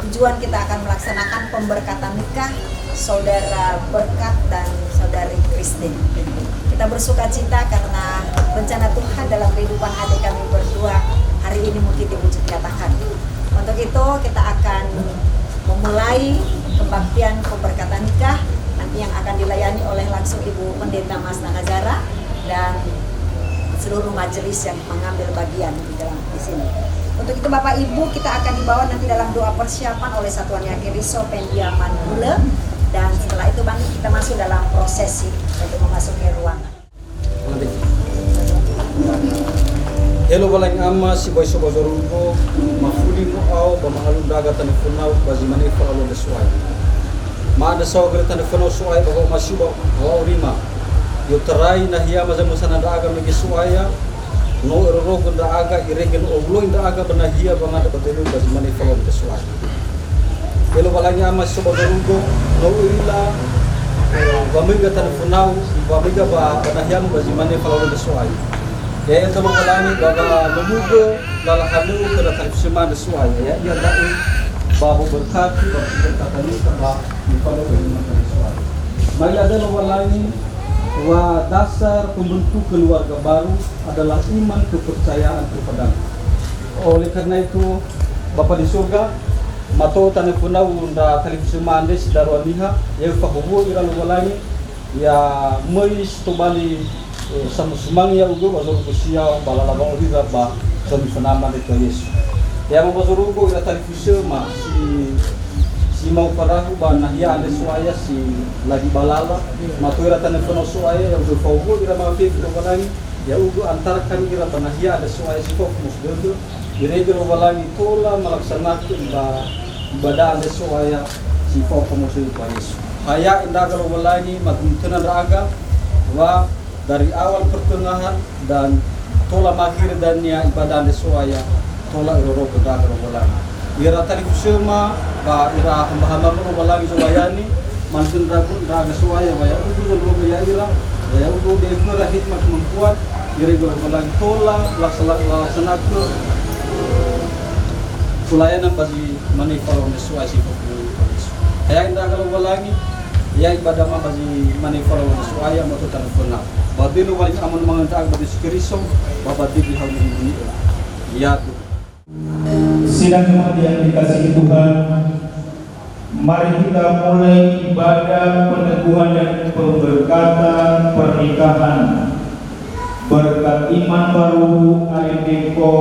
tujuan kita akan melaksanakan pemberkatan nikah Saudara Berkat dan Saudari Christine. Kita bersuka cita karena rencana Tuhan dalam kehidupan adik kami berdua hari ini mungkin diwujud nyatakan. Untuk itu kita akan memulai kebaktian pemberkatan nikah nanti yang akan dilayani oleh langsung Ibu Pendeta Mas Nakazara dan seluruh majelis yang mengambil bagian di sini. Untuk itu Bapak Ibu kita akan dibawa nanti dalam doa persiapan oleh Satuan Yakiriso Pendiaman Bule, dan setelah itu Bang kita masuk dalam prosesi untuk memasuki ruangan. Hello balang ama si boy sobo zorugo mafuli mo au ba mahalu daga telefonau bazimane ko alo deswai ma ada sawgre telefono suai ba masibo wa urima yo tarai na hiya mazamu sana daga megi suaya no ero gunda aga iregen oglo inda aga banahia bangada badelu bazimane ko alo deswai hello balang ama sobo zorugo no ila wamiga telefonau wamiga ba banahia bazimane ko alo deswai ya itu mengalami bahwa memugo dalam halu ke dalam semua sesuai ya ia dai bahwa berkat ini bahwa kalau dengan sesuai. Mari ada mengalami bahwa dasar pembentuk keluarga baru adalah iman kepercayaan kepada. Oleh karena itu Bapa di surga mato tane punau da televisi mandes darwaniha ya fahubu ira mengalami ya mois tobali sama semang ya ugo bazuru kusia balala bang uga ba demi penama de Yesus. Ya bazuru ugo ira televisi ma si mau parahu ba nahya ande suaya si lagi balala ma tu ira telefono suaya ya ugo faugo ira ma fi ko balangi ya ugo antara kami ira nahya ande suaya si kok musdodo ira ira balangi tola melaksanakan ba ibadah ande suaya si kok musdodo Yesus. Haya indah kalau balangi maguntunan raga wa dari awal pertengahan dan tola makhir dan ya ibadah suaya tola iroro kedah robolan ira tadi kusema ba ira hamba-hamba robolan suayani mansun ragun raga suaya wa ya udu robo ya ira udu de murah hikmat membuat ira robolan tola laksanakan pelayanan bagi mani kalau suaya si ya indah kalau balangi ya ibadah mah bagi mani kalau suaya mau teleponnya badino wali aman manganta ang badis Kristo babati di hal ini ya sidang jemaat yang dikasihi Tuhan, mari kita mulai ibadah peneguhan dan pemberkatan pernikahan berkat iman baru AMDKO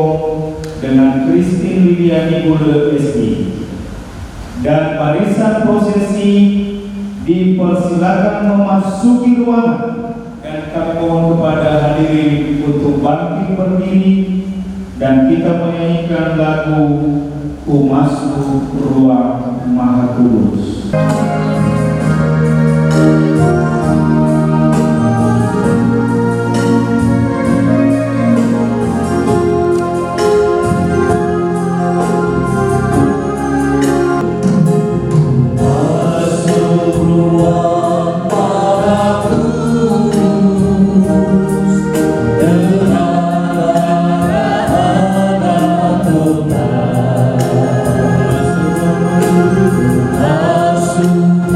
dengan Christine Lidiani Bule SI, dan barisan prosesi dipersilakan memasuki ruangan. Dan kami mohon kepada hadirin untuk bangkit berdiri dan kita menyanyikan lagu Ku Masuk Ruang Maha Kudus. Masuk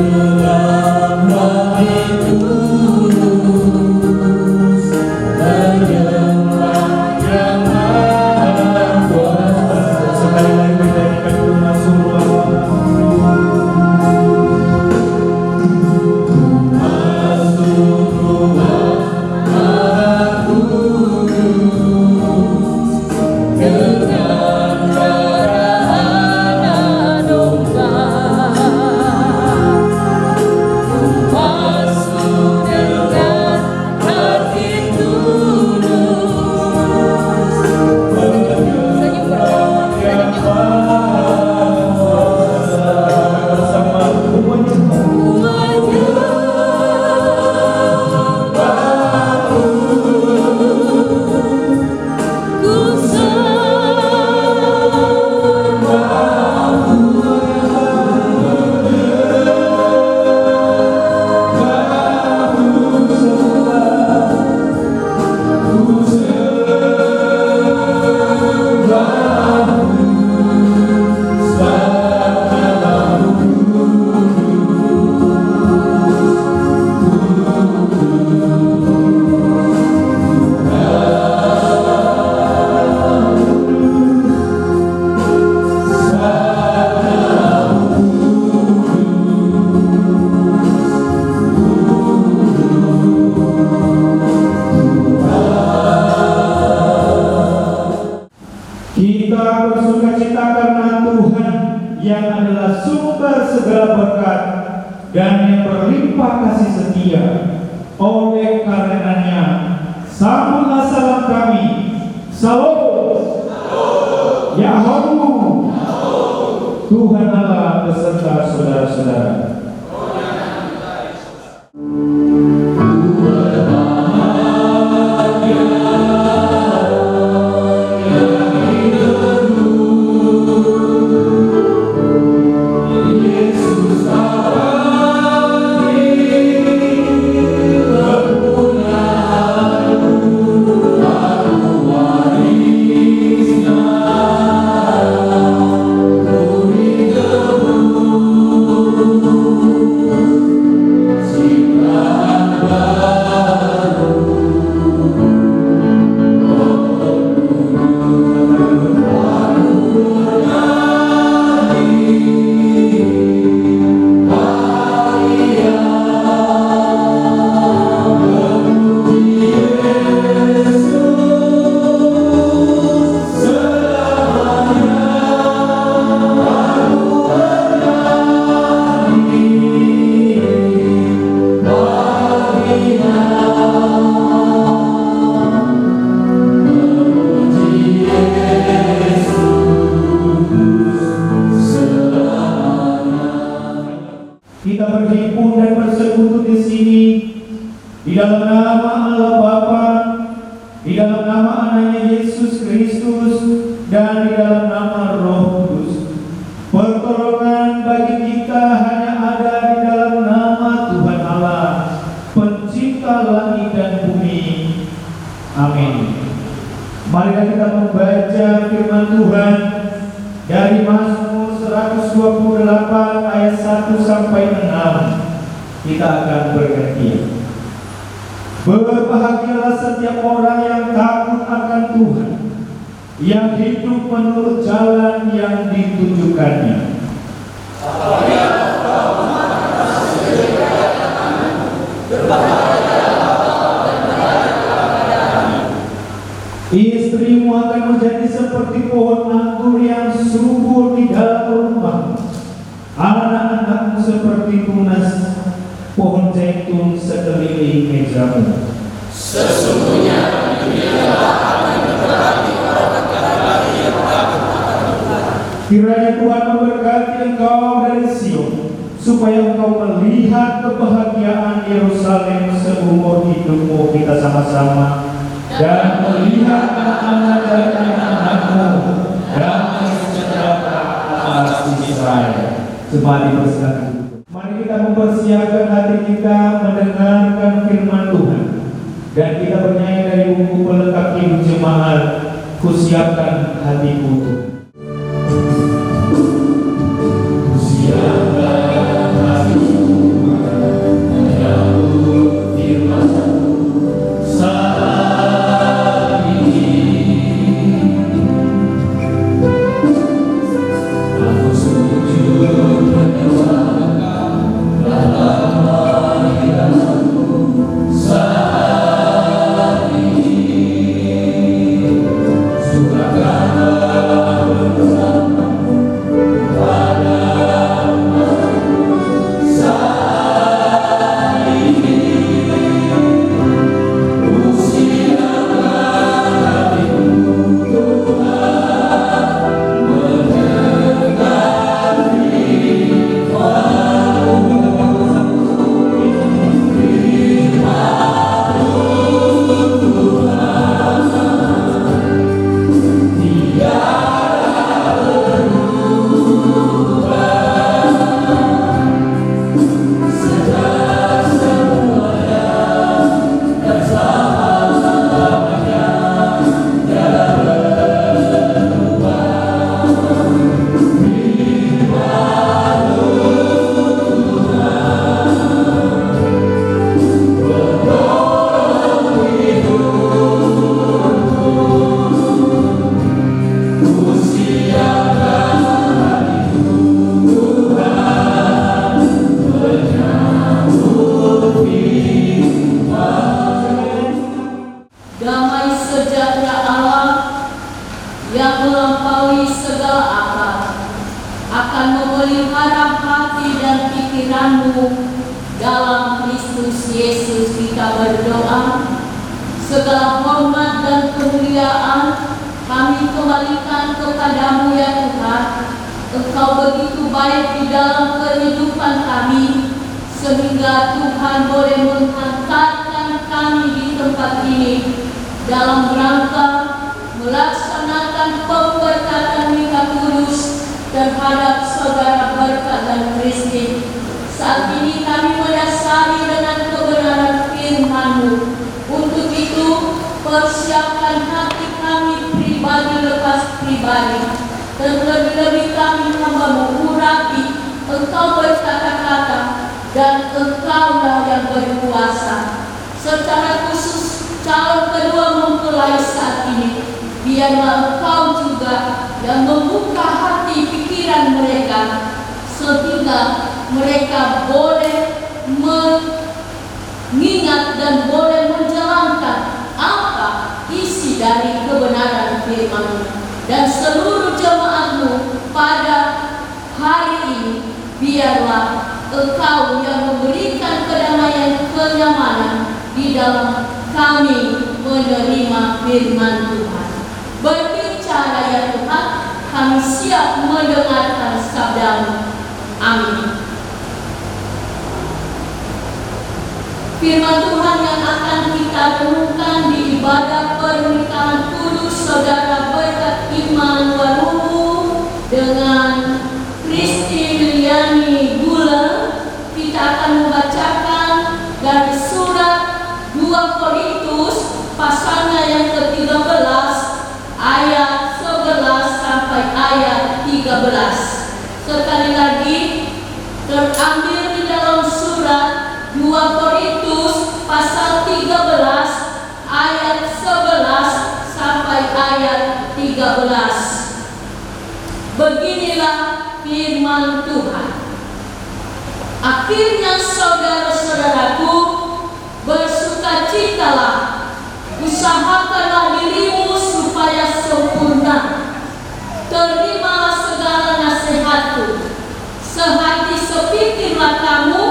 sumber segala berkat dan yang berlimpah kasih setia. Oleh karenanya, sambutlah salam kami. Salam. Yahoo. Tuhan Allah beserta saudara-saudara. Kita berhimpun dan bersekutu di sini di dalam nama Allah Bapa, di dalam nama anaknya Yesus Kristus, dan di dalam nama Roh Kudus. Pertolongan bagi kita hanya ada di dalam nama Tuhan Allah, pencipta langit dan bumi. Amin. Marilah kita membaca firman Tuhan dari Mazmur 128 ayat 1 sampai 6. Kita akan bergantian. Berbahagialah setiap orang yang takut akan Tuhan, yang hidup menurut jalan yang ditunjukkannya. Istrimu akan menjadi seperti pohon anggur yang subur di dalam rumah. Anak-anakmu seperti tunas pohon zaitun sekeliling mejamu. Sesungguhnya dunia akan diberkati orang laki yang takut akan Tuhan. Kiranya Tuhan memberkati engkau dari Sion, supaya engkau melihat kebahagiaan Yerusalem seumur hidupmu. Kita sama-sama. Dan melihat anak-anak dan anak-anakmu damai sejahtera atas Israel. Jemaat dipersilakan. Mari kita mempersiapkan hati kita mendengarkan firman Tuhan, dan kita bernyanyi dari buku pelengkap hidup jemaat, Kusiapkan hatiku. Surga kehadiran-Mu dalam Kristus Yesus kita berdoa. Segala hormat dan kemuliaan kami kembalikan kepadamu ya Tuhan. Engkau begitu baik di dalam kehidupan kami, sehingga Tuhan boleh menghantarkan kami di tempat ini dalam rangka melaksanakan pemberkatan Mika Kudus terhadap saudara Berkat dan Christine. Saat ini kami mendasari dengan kebenaran firman-Mu. Untuk itu, persiapkan hati kami pribadi lepas pribadi. Terlebih-lebih kami hamba-Mu urapi, Engkau berkata-kata, dan Engkaulah yang berkuasa. Secara khusus, calon kedua mempelai saat ini, biarlah Engkau juga yang membuka hati pikiran mereka, sehingga mereka boleh mengingat dan boleh menjalankan apa isi dari kebenaran firman-Mu. Dan seluruh jemaat-Mu pada hari ini, biarlah Engkau yang memberikan kedamaian kenyamanan di dalam kami menerima firman Tuhan. Berbicara ya Tuhan, kami siap mendengarkan sabda-Mu. Amin. Firman Tuhan yang akan kita renungkan di ibadah pernikahan kudus saudara Berkat Iman Waruhu dengan Christine Liliani Gula. Kita akan membacakan dari surat 2 Korintus pasalnya yang ke-13 ayat 11 sampai ayat 13. Sekali lagi terambil di dalam surat 2 Korintus pasal 13 ayat 11 sampai ayat 13. Beginilah firman Tuhan. Akhirnya saudara-saudaraku, bersukacitalah, usahakanlah dirimu supaya sempurna. Terimalah segala nasihatku, sehati sepikirlah kamu,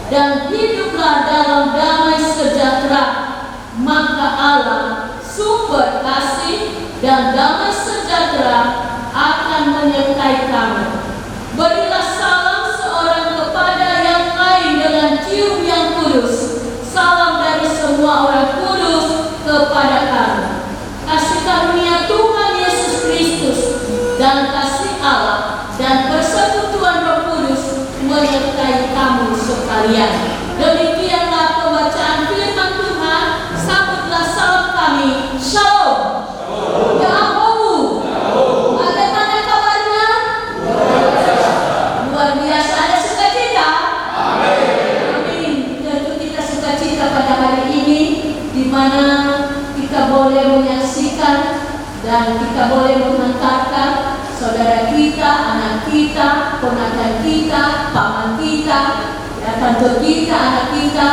dan hiduplah dalam damai sejahtera. Maka Allah, sumber kasih dan damai sejahtera, akan menyertai kamu. Berilah salam seorang kepada yang lain dengan cium yang kudus. Salam dari semua orang kudus kepada kamu. Kasih karunia Tuhan Yesus Kristus dan kasih Allah dan persekutuan Roh Kudus menyertai kamu sekalian. Demikianlah pembacaan firman Tuhan. Sambutlah salam kami. Shalom. Yahowu. Bagaimana kabarnya? Luar biasa. Ada sukacita? Amin. Tentu kita sukacita pada hari ini, di mana kita boleh menyaksikan dan kita boleh menghantarkan saudara kita, anak kita, ponakan kita, paman kita, ya, tante kita, anak kita,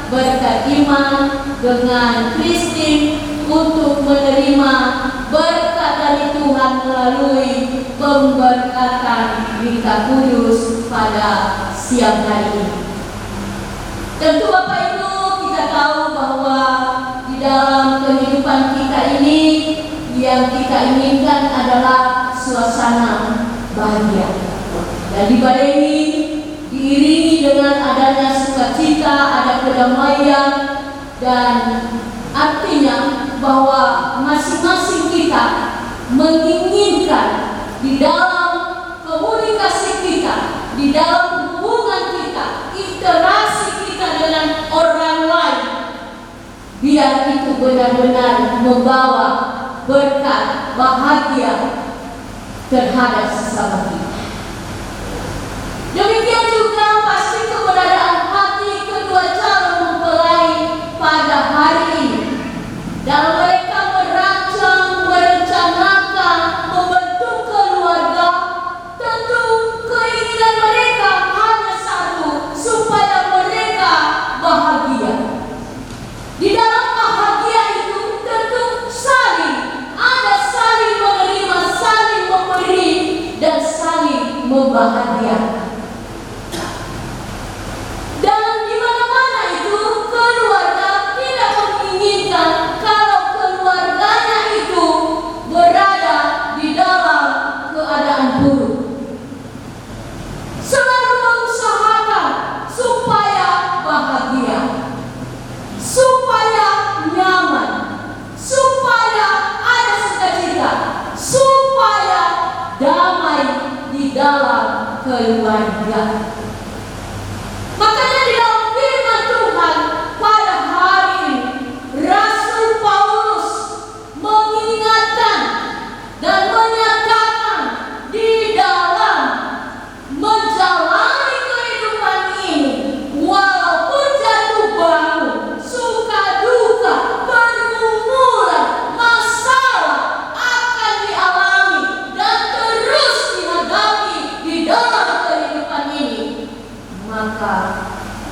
Berkat Iman dengan Christine untuk menerima berkat dari Tuhan melalui pemberkatan Mika Kudus pada siang hari ini. Tentu Bapak Ibu, kita tahu bahwa di dalam kehidupan kita ini yang kita inginkan adalah suasana bahagia. Dan ibadah ini diiringi dengan adanya sukacita, ada kedamaian, dan artinya bahwa masing-masing kita menginginkan di dalam komunikasi kita, di dalam hubungan kita, interaksi kita dengan orang lain, biar itu benar-benar membawa berkat bahagia terhadap sesama kita. Demikian juga pasti keberadaan hati kedua calon mempelai pada hari ini. Dalam mereka merancang, merencanakan, membentuk keluarga, tentu keinginan mereka hanya satu, supaya mereka bahagia. Di dalam bahagia itu tentu saling menerima, saling memberi, dan saling keluarga. Makanya di dalam firman Tuhan pada hari ini Rasul Paulus mengingatkan dan menyatakan di dalam menjalani kehidupan ini, walaupun jatuh bangun, suka duka, pergumulan, masalah akan dialami dan terus dihadapi di dalam kehidupan ini, maka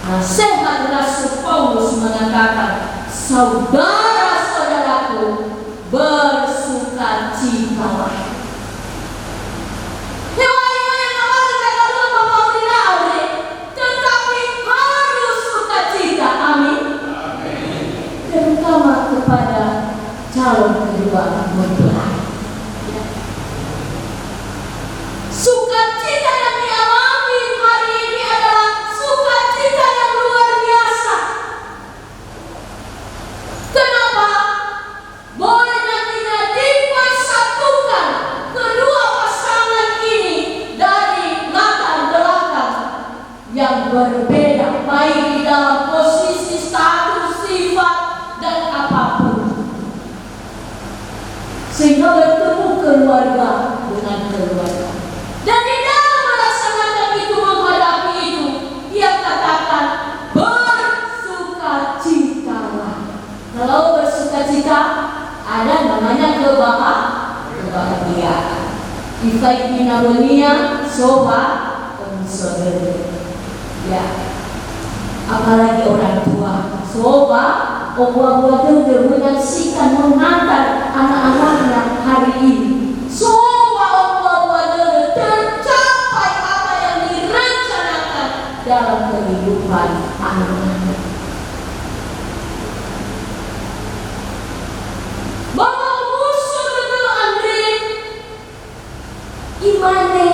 nasihat Rasul Paulus mengatakan, saudara-saudaraku, bersukacitalah. Tetapi harus sukacita, amin. Terutama kepada calon kedua mempelai. Sukacita yang dialami hari ini adalah sukacita yang luar biasa. Kenapa? Boleh nantinya dipersatukan kedua pasangan ini dari latar belakang yang berbeda, baik di dalam posisi, status, sifat, dan apapun, sehingga bertemu keluarga dengan keluarga. Dan di dalam melaksanakan itu, menghadapi itu, ia katakan bersukacitalah. Kalau bersukacita, ada namanya kebahagiaan. Ifaikina dunia soba saudara. Ya, apalagi orang tua. Soba buat itu menyaksikan, mengantar anak-anaknya hari ini. Soba buat itu tercapai apa yang direncanakan dalam kehidupan anak-anak. Bapak musuh dulu Andre imane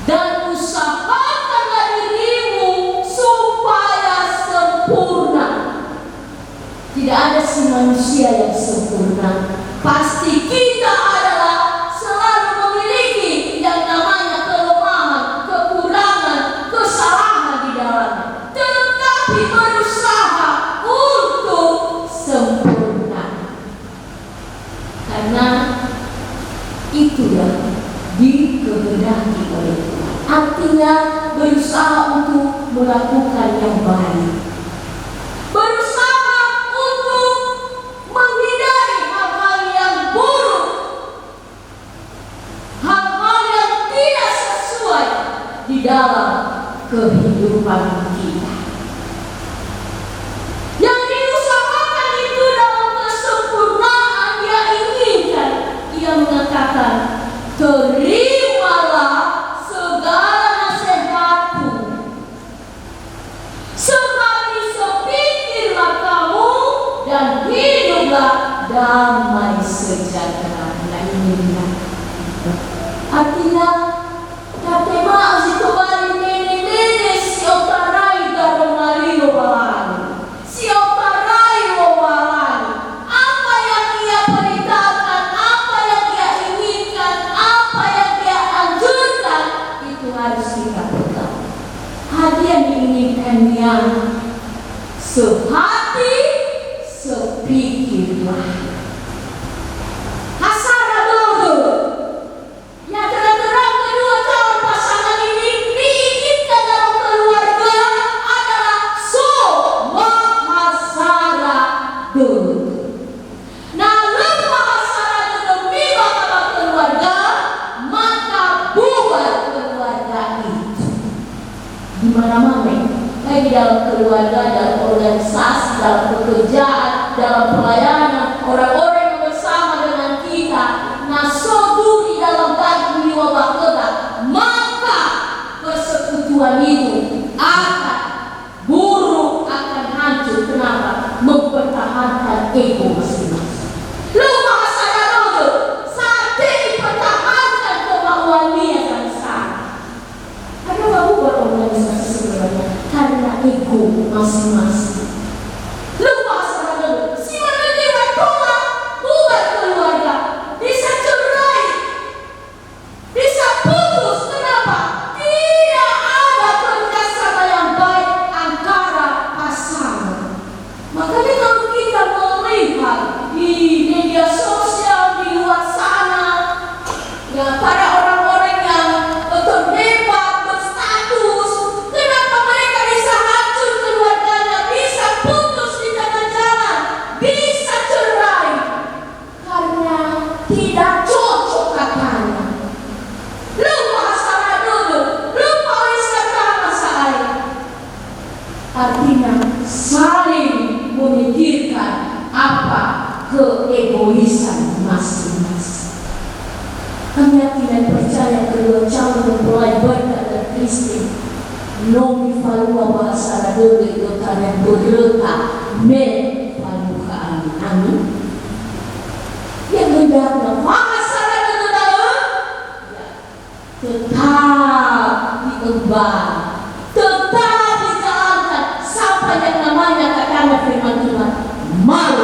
dan usahakanlah dirimu supaya sempurna. Tidak ada si manusia yang sempurna. Pasti kita adalah selalu memiliki yang namanya kelemahan, kekurangan, kesalahan di dalamnya. Tetapi berusaha untuk sempurna. Karena itulah dikehendaki oleh Tuhan. Artinya berusaha untuk melakukan yang baik, berusaha untuk menghindari hal-hal yang buruk, hal-hal yang tidak sesuai di dalam kehidupan kita. Yang diusahakan itu dalam kesempurnaan dia inginkan. Ia mengatakan, terimalah segala nasihatku, sehati sepikirlah kamu, dan hiduplah damai sejahtera. Nah ini dia. Artinya, katema si kembali nene si otarai garong marino walani, si otarai walani. Apa yang ia perintahkan, apa yang ia inginkan, apa yang dia anjurkan, itu harus kita pegang. Hati yang diinginkannya sehati sepikirlah. Hasara dodo yang terang-terang kedua calon pasangan ini diinginkan dalam keluarga adalah mahasara dodo. Nah, mahasara dodo biwa dalam keluarga, maka buat keluarga itu di mana-mana, baik di dalam keluarga, dalam organisasi, dalam pekerjaan, dalam pelayanan, orang-orang yang bersama dengan kita, nasodu di dalam daging jiwa bakeda, maka persekutuan itu akan buruk, akan hancur. Kenapa? Mempertahankan ego masing-masing. Lu mahasara dodo, saat dipertahankan kemauan dia dan sana. Ada baru berorganisasi sebenarnya karena ego masing-masing. Lu mahasara dodo, si manusia tolak buat keluarga, bisa cerai, bisa putus. Kenapa? Tidak Nomi falua bahasa radul itu kalian berleta me faluka amin. Yang hendaknya bahasa radul tetap diemban, tetap dijalankan sampai yang namanya kata firman Tuhan mau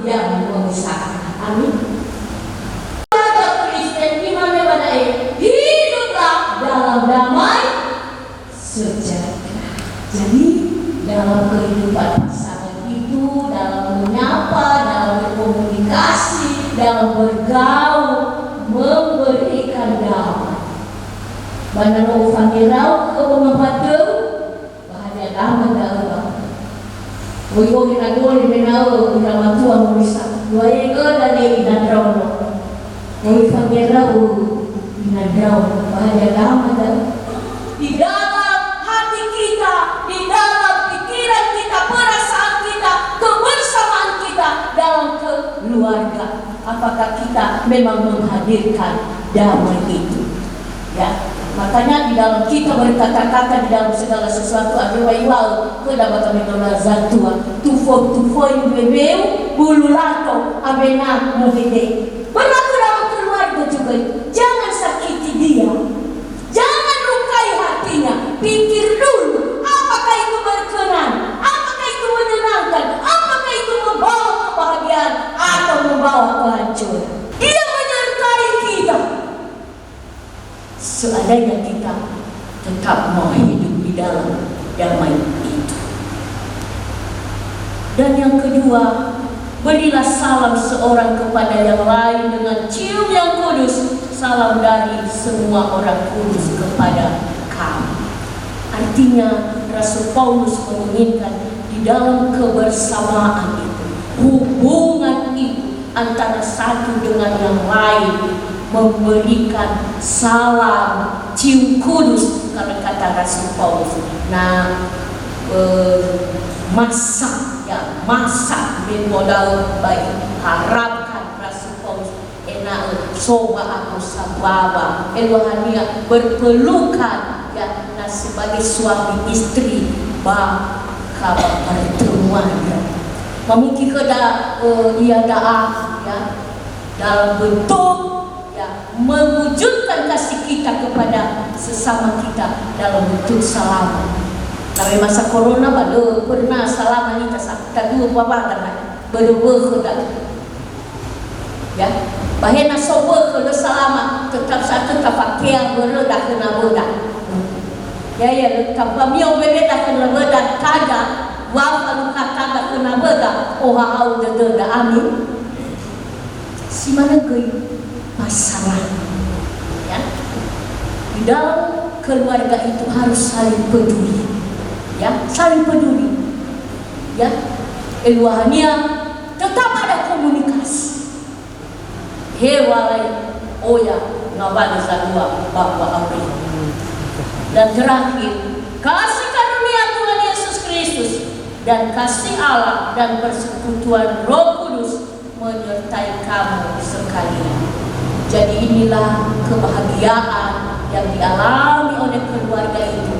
yang memisahkan. Amin. Keluarga Kristen gimana pada hiduplah dalam damai sejahtera. Jadi dalam kehidupan pasangan itu, dalam menyapa, dalam berkomunikasi, dalam bergaul, memberikan damai. Bana lo fangirau ke pemapatu, bahagia damai dalam. Oyo kita goli menau kita matua mulisa. Dua ekor dari inadrauno. Oyo fangirau inadrauno, bahagia damai dalam. Di dalam hati kita, di dalam pikiran kita, perasaan kita, kebersamaan kita dalam keluarga. Apakah kita memang menghadirkan damai itu? Ya, makanya di dalam kita berkata-kata di dalam segala sesuatu ada waiwau kedapat kami dolar zatua tufo yang bebeu bulu lato abena mohide. Berlaku dalam keluarga juga. Jangan sakiti dia. Jangan lukai hatinya. Pikir dulu, apakah itu berkenan, apakah itu menyenangkan, apakah itu membawa kebahagiaan atau membawa kehancuran. Dia menyertai kita. Seandainya kita tetap mau hidup di dalam damai itu. Dan yang kedua, berilah salam seorang kepada yang lain dengan cium yang kudus. Salam dari semua orang kudus kepada kamu. Artinya Rasul Paulus menginginkan di dalam kebersamaan itu, hubungan itu antara satu dengan yang lain, memberikan salam cium kudus karena kata Rasul Paulus. Nah, masak modal baik harapkan Rasul Paulus enak soba atau sababa elohania berpelukan ya, nah sebagai suami istri kabar pertemuan ya. Mungkin kada ia daah ya dalam bentuk ya mewujudkan kasih kita kepada sesama kita dalam bentuk salaman. Tapi masa corona baru pernah salaman kita kita dua babakan berdua ya bahena sober kalau selama tetap satu tapakia berodak kena bodak ya kapamio berbeda kena bodak kada wafal kata kena bodak au deda amin si mana goi pasangan ya di dalam keluarga itu harus saling peduli ya saling peduli ya eluahania tetap ada komunikasi hewalai oya ngabali zadua bapak abri dan terakhir kasih karunia Tuhan Yesus Kristus dan kasih Allah dan persekutuan Roh Kudus menyertai kamu sekalian. Jadi inilah kebahagiaan yang dialami oleh keluarga itu,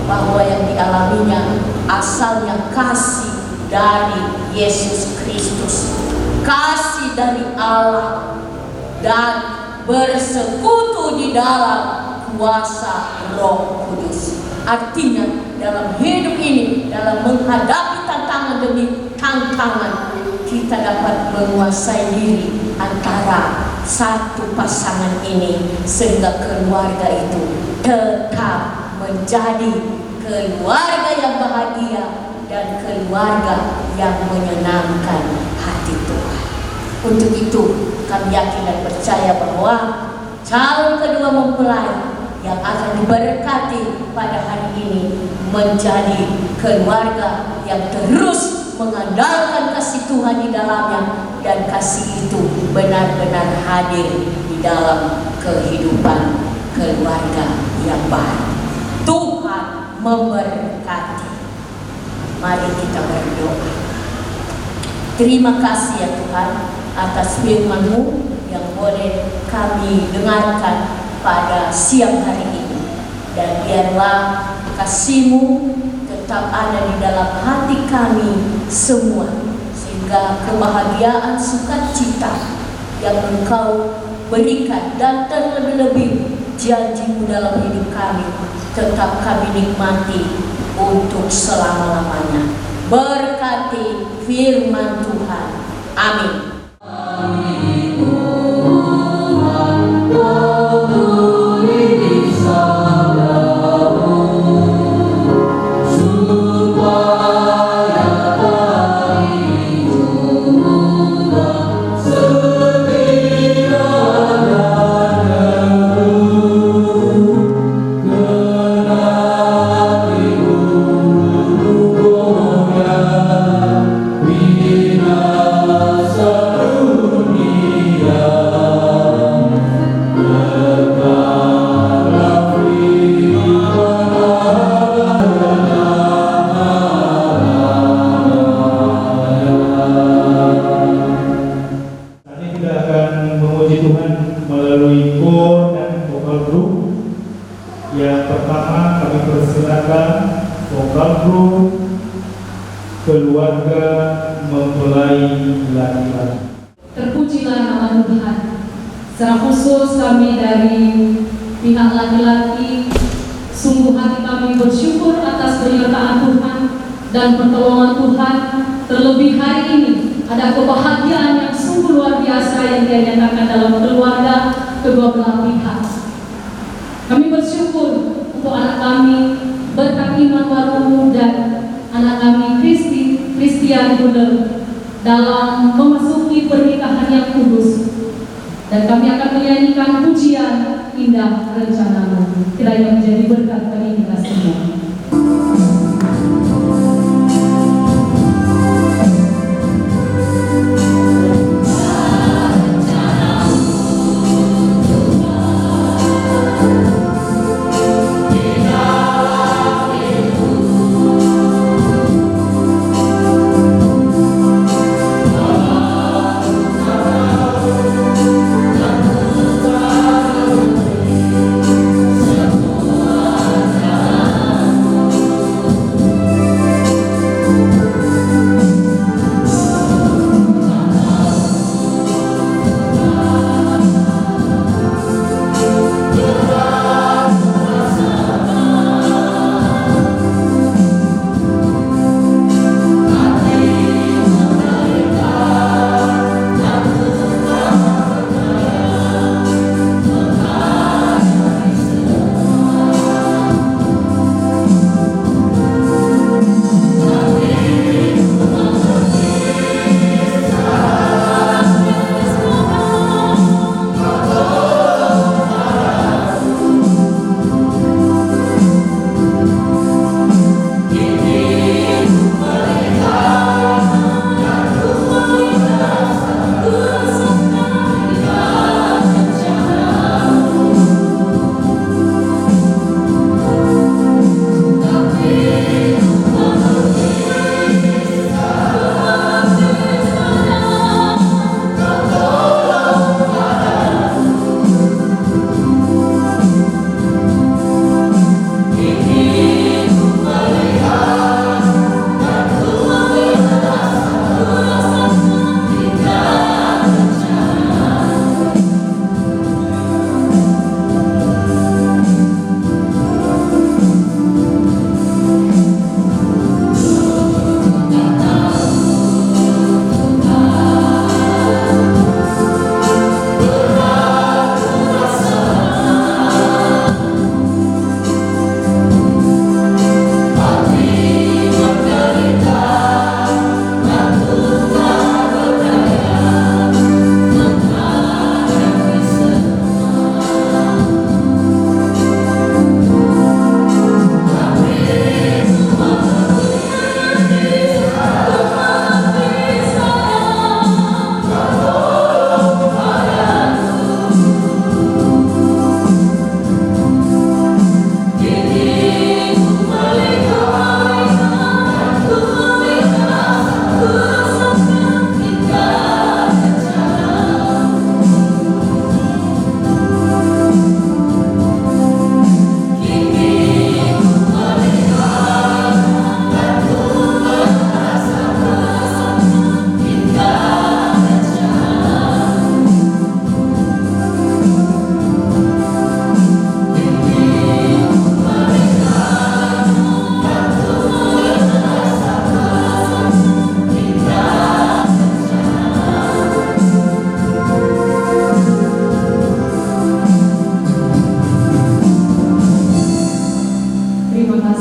bahwa yang dialaminya asalnya kasih dari Yesus Kristus, kasih dari Allah, dan bersekutu di dalam kuasa Roh Kudus. Artinya dalam hidup ini, dalam menghadapi tantangan demi tantangan, kita dapat menguasai diri antara satu pasangan ini sehingga keluarga itu tetap menjadi keluarga yang bahagia dan keluarga yang menyenangkan hati Tuhan. Untuk itu kami yakin dan percaya bahwa calon kedua mempelai yang akan diberkati pada hari ini menjadi keluarga yang terus mengandalkan kasih Tuhan di dalamnya, dan kasih itu benar-benar hadir di dalam kehidupan keluarga yang baru. Tuhan memberkati. Mari kita berdoa. Terima kasih ya Tuhan atas firman-Mu yang boleh kami dengarkan pada siang hari ini, dan biarlah kasih-Mu tetap ada di dalam hati kami semua, sehingga kebahagiaan sukacita yang Engkau berikan dan terlebih-lebih janji-Mu dalam hidup kami tetap kami nikmati untuk selama-lamanya. Berkati firman Tuhan. Amin. Yang pertama kami persilakan vokal group keluarga mempelai laki-laki. Terpujilah nama Tuhan. Secara khusus kami dari pihak laki-laki, sungguh hati kami bersyukur atas penyertaan Tuhan dan pertolongan Tuhan. Terlebih hari ini ada kebahagiaan yang sungguh luar biasa yang Dia nyatakan dalam keluarga kedua belah pihak. Kami bersyukur untuk anak kami berkat iman baru dan anak kami Christian Buller dalam memasuki pernikahan yang kudus. Dan kami akan menyanyikan pujian Indah Rencana-Mu. Kiranya menjadi berkat bagi kita semua. Semua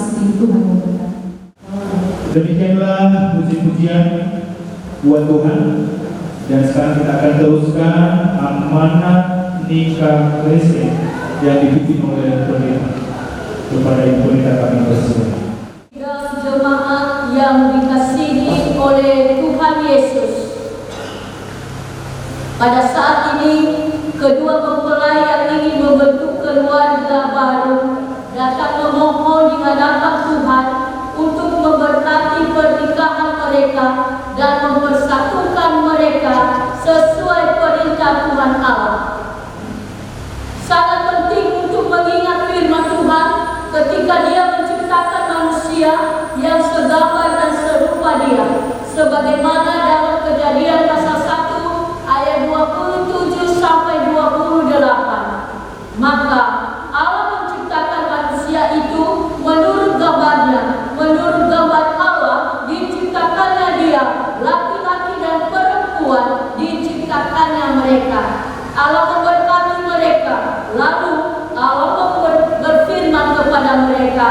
kasih, Tuhan memberkati. Demikianlah puji-pujian buat Tuhan. Dan sekarang kita akan teruskan amanat nikah Kristen yang dipimpin oleh pendeta. Kepada Ibu Pendeta kami bersyukur. Jemaat yang dikasihi oleh Tuhan Yesus, pada saat ini kedua mempelai yang ingin membentuk keluarga baru datang memohon di hadapan Tuhan untuk memberkati pernikahan mereka dan mempersatukan mereka sesuai perintah Tuhan Allah. Sangat penting untuk mengingat firman Tuhan ketika Dia menciptakan manusia yang segambar dan serupa Dia, sebagaimana dalam Kejadian pasal 1 ayat 27 sampai 28. Maka Allah menciptakan manusia itu menurut gambarnya, menurut gambar Allah diciptakannya dia, laki-laki dan perempuan diciptakannya mereka. Allah memberkati mereka, lalu Allah berfirman kepada mereka,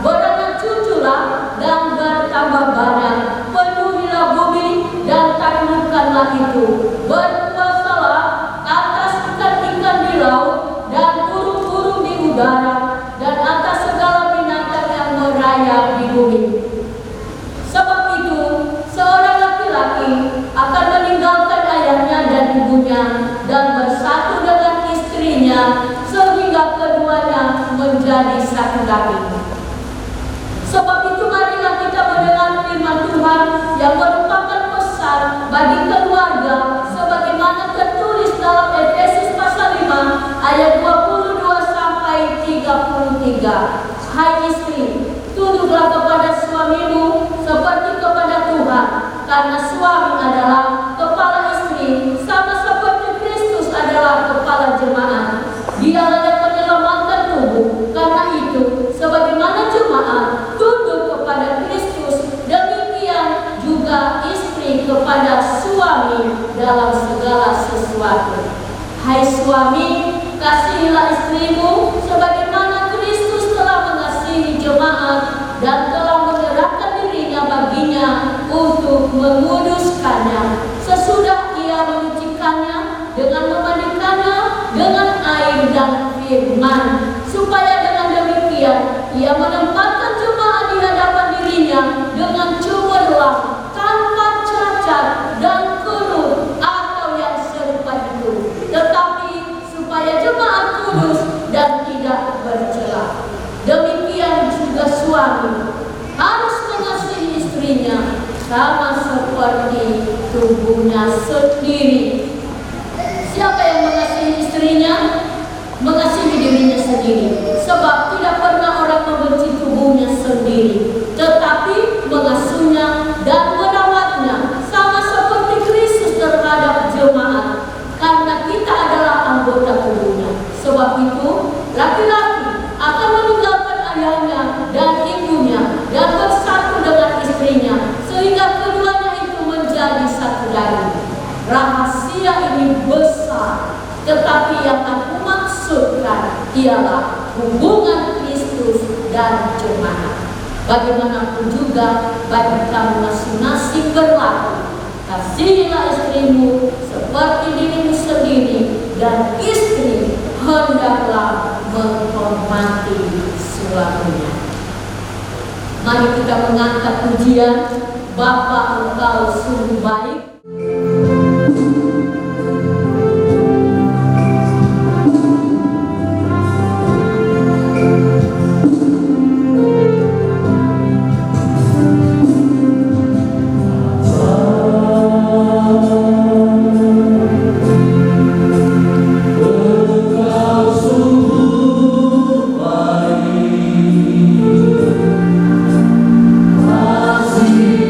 beranak cuculah dan bertambah banyak, penuhilah bumi dan taklukkanlah itu, berkuasalah atas ikan-ikan di laut dan burung-burung di udara dan atas segala binatang yang merayap di bumi. Sebab itu seorang laki-laki akan meninggalkan ayahnya dan ibunya dan bersatu dengan istrinya sehingga keduanya menjadi satu daging. Sebab itu marilah kita mendengar firman Tuhan yang merupakan pesan bagi keluarga sebagaimana tertulis dalam Efesus pasal 5 ayat 22 sampai 33. Hai istri, tunduklah kepada suamimu seperti kepada Tuhan, karena suami adalah kepala istri, sama seperti Kristus adalah kepala jemaat. Dialah yang menyelamatkan tubuh. Karena itu, sebagaimana jemaat tunduk kepada Kristus, demikian juga istri kepada suami dalam segala sesuatu. Hai suami, kasihilah istrimu sebagaimana Kristus telah mengasihi jemaat dan telah menyerahkan dirinya baginya untuk menguduskannya, sesudah ia menyucikannya dengan memandikannya dengan air dan firman, supaya dengan demikian ia menempatkan jemaat di hadapan dirinya dengan cemerlang, tanpa cacat dan keruh atau yang serupa itu, tetapi supaya jemaat kudus dan tidak bercela. Demikian juga suami harus mengasihi istrinya sama seperti tubuhnya sendiri. Siapa yang mengasihi istrinya? Mengasihi dirinya sendiri. Sebab tidak pernah orang membenci tubuhnya sendiri, tetapi mengasuhnya dan merawatnya sama seperti Kristus terhadap jemaat, karena kita adalah anggota tubuhnya. Sebab itu laki-laki akan meninggalkan ayahnya dan ibunya dan bersatu dengan istrinya, sehingga keduanya itu menjadi satu daging. Rahasia ini besar, tetapi yang aku maksudkan ialah hubungan Kristus dan jemaat. Bagaimanapun juga bagi kamu masing-masing berlaku, kasihilah istrimu seperti dirimu sendiri, dan istri hendaklah menghormati suaminya. Mari kita mengangkat pujian, Bapa Engkau sungguh baik. Kasih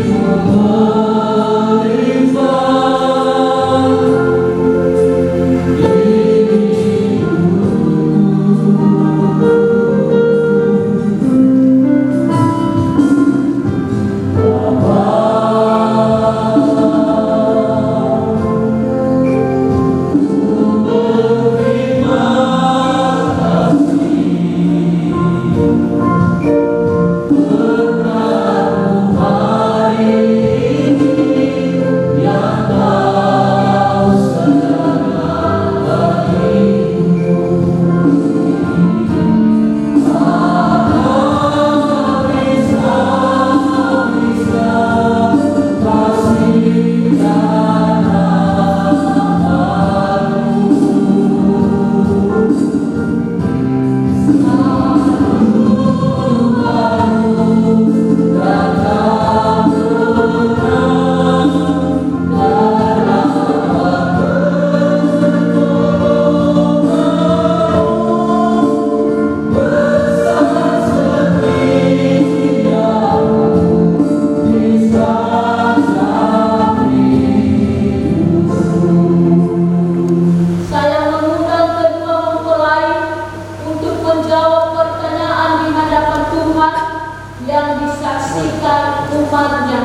yang disaksikan umatnya.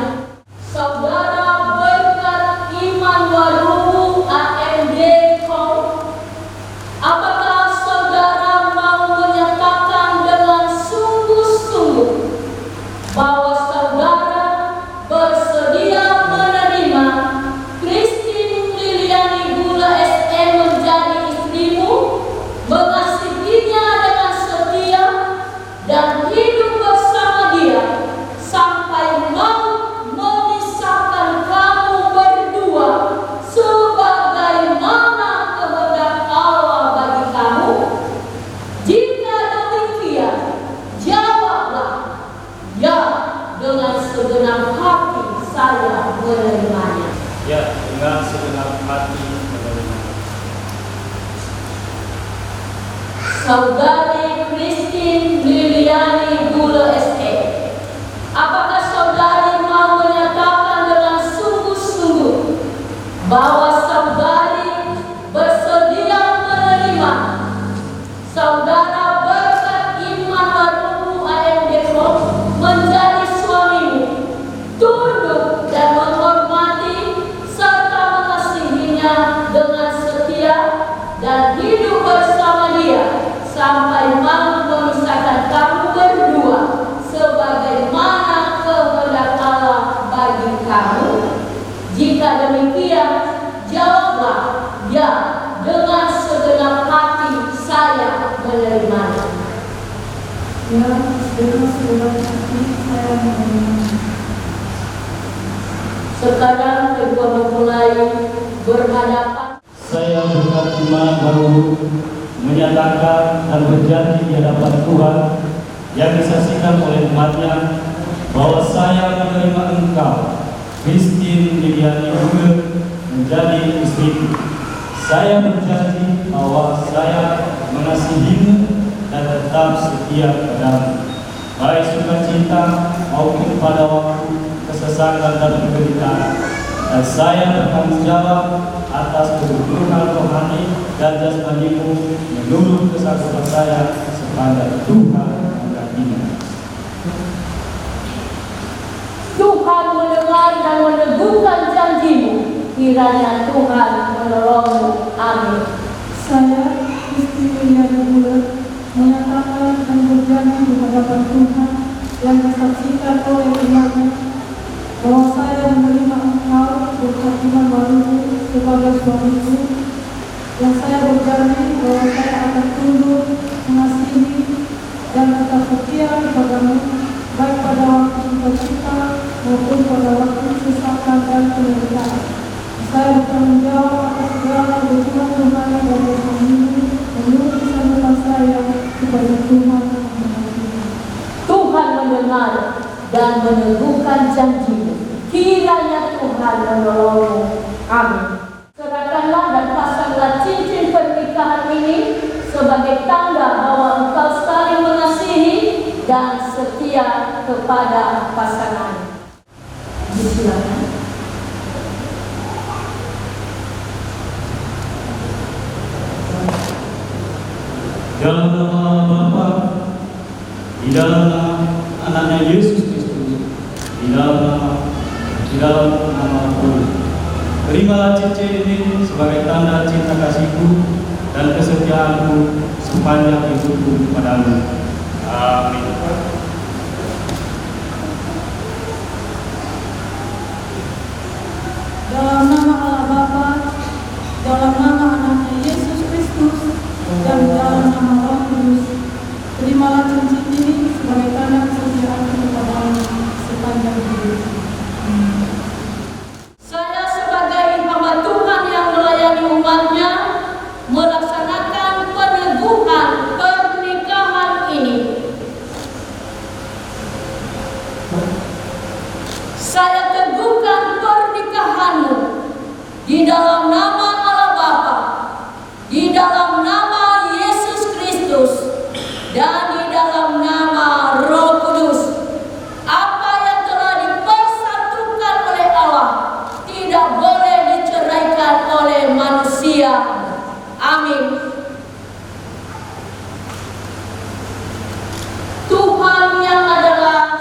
Saudara berkat iman waruhu AMD Kong, apakah saudara mau menyatakan dengan sungguh-sungguh bahwa saudara bersedia menerima Christine Liliani Gula SE menjadi istrimu, mengasihinya dengan setia dan hidup bersama dia sampai maut memisahkan kamu berdua sebagaimana kehendak Allah bagi kamu? Jika demikian, jawablah ya dengan segenap hati saya menerimanya. Ya, dengan segenap hati menerima. Saudari Christine Liliani Gula SE, apakah saudari mau menyatakan dengan sungguh-sungguh bahwa saudari bersedia menerima saudara berkat iman waruhu AMD Kong menjadi suamimu, tunduk dan menghormati serta mengasihinya dengan setia dan hidup bersama dia sampai maut memisahkan kamu berdua sebagaimana kehendak Allah bagi kamu? Jika demikian, jawablah ya dengan segenap hati saya menerimanya. Ya, dengan segenap hati saya menerima. Sekarang kedua mempelai berhadapan. Saya berkat iman baru menyatakan dan berjanji di hadapan Tuhan yang disaksikan oleh umatnya bahwa saya menerima engkau, Christine Liliani Gula, menjadi istriku. Saya berjanji bahwa saya mengasihimu dan tetap setia padamu, baik sukacita maupun pada waktu kesesakan dan penderitaan. Dan saya bertanggung jawab atas kebutuhan rohani dan jasmanimu menurut kesanggupan saya sepanjang Tuhan mengasihimu. Tuhan mendengar dan meneguhkan janjimu. Kiranya Tuhan menolongmu. Amin. Saya, Christine Liliani Gula, menyatakan dan berjanji di hadapan Tuhan yang disaksikan oleh umatnya bahwa saya menerima engkau berkat iman waruhu sebagai suamiku, dan saya berjanji bahwa saya akan tunduk, mengasihi, dan tetap setia kepadamu baik pada waktu sukacita maupun pada waktu kesesakan dan penderitaan. Saya bertanggung jawab atas segala kebutuhan rohani dan jasmanimu menurut kesanggupan saya kepada Tuhan mengasihi. Tuhan mendengar dan meneguhkan janjimu. Kiranya Tuhan menolongmu. Amin. Serahkanlah dan pasanglah cincin pernikahan ini sebagai tanda bahwa engkau saling mengasihi dan setia kepada pasangan. Silakan. Dalam nama Bapa, di dalam nama anaknya Yesus Kristus, di dalam nama Tuhan. Terimalah cincin ini sebagai tanda cinta kasihku dan kesetiaanku sepanjang hidupku padamu. Amin. Dalam nama Allah Bapa, dalam nama anaknya Yesus Kristus, dan dalam nama Roh Kudus, terimalah cincin ini sebagai tanda kesetiaanku kepadamu sepanjang hidupku. Saya sebagai hamba Tuhan yang melayani umatnya melaksanakan peneguhan pernikahan ini. Saya teguhkan pernikahanmu di dalam nama Allah Bapa, di dalam nama Yesus Kristus, dan di dalam nama Roh Kudus. Apa yang telah dipersatukan oleh Allah tidak boleh diceraikan oleh manusia. Amin. Tuhan yang adalah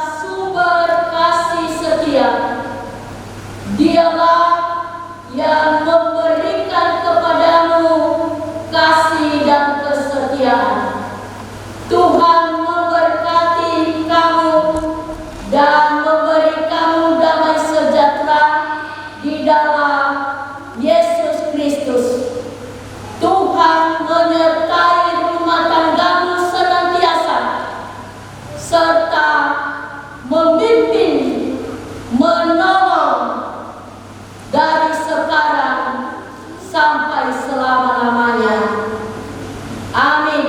memimpin, menolong dari sekarang sampai selama-lamanya. Amin.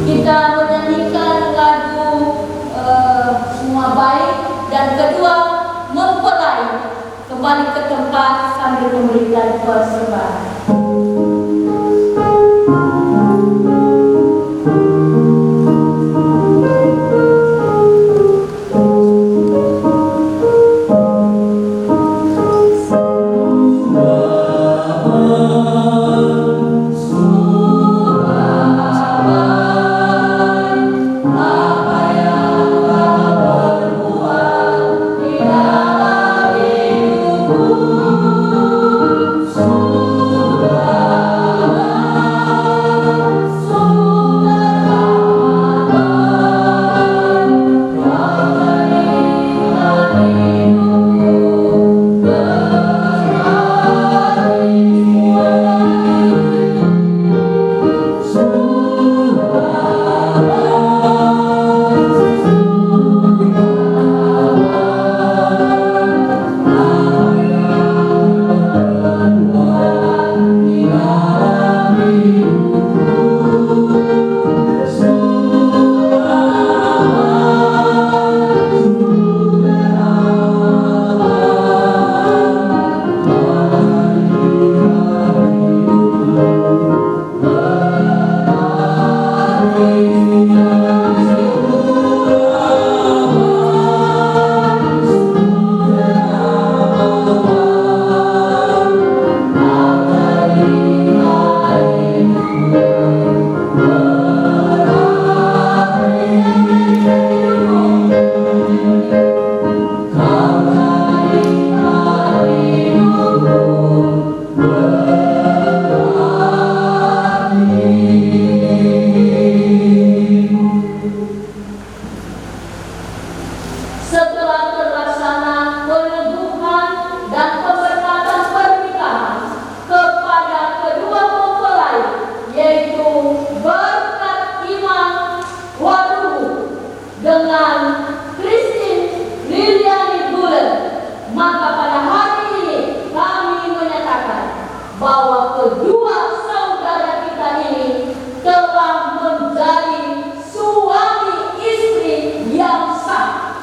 Kita menyanyikan lagu Semua Baik, dan kedua mempelai kembali ke tempat sambil memberikan persembahan. Setelah terlaksana peneguhan dan pemberkatan pernikahan kepada kedua mempelai, yaitu berkat iman Waruhu dengan Christine Liliani Bulen, maka pada hari ini kami menyatakan bahwa kedua saudara kita ini telah menjadi suami istri yang sah.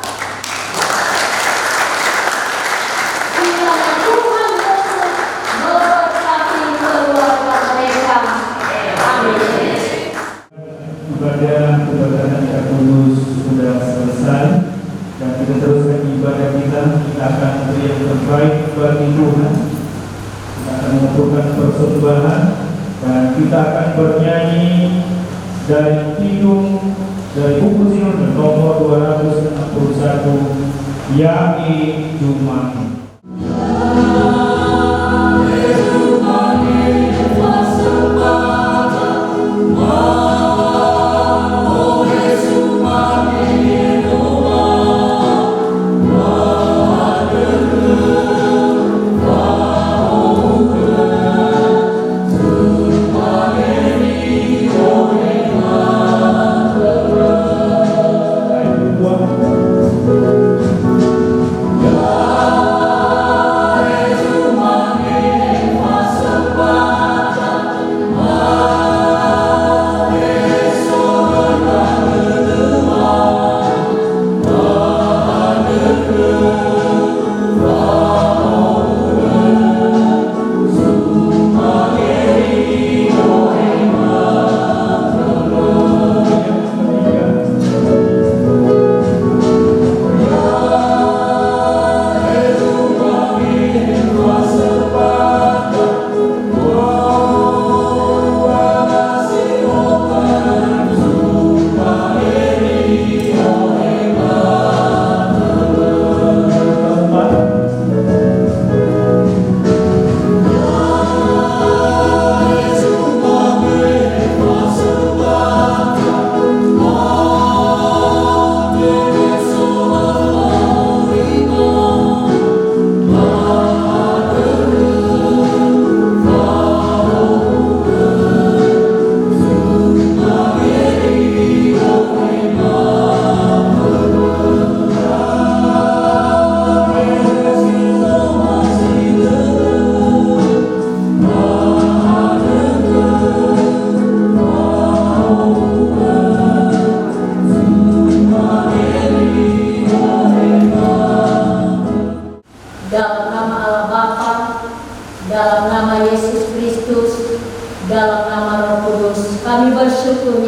Kiranya Tuhan Yesus memberkati keluarga mereka. Amin. Ibadah kebakaran yang tulus sudah selesai, dan kita teruskan ibadah kita. Kita akan beri yang terbaik bagi Tuhan. Kita akan melakukan persembahan, dan kita akan bernyanyi dari Kidung dari buku Zion nomor 261, Yai Jumani. Ya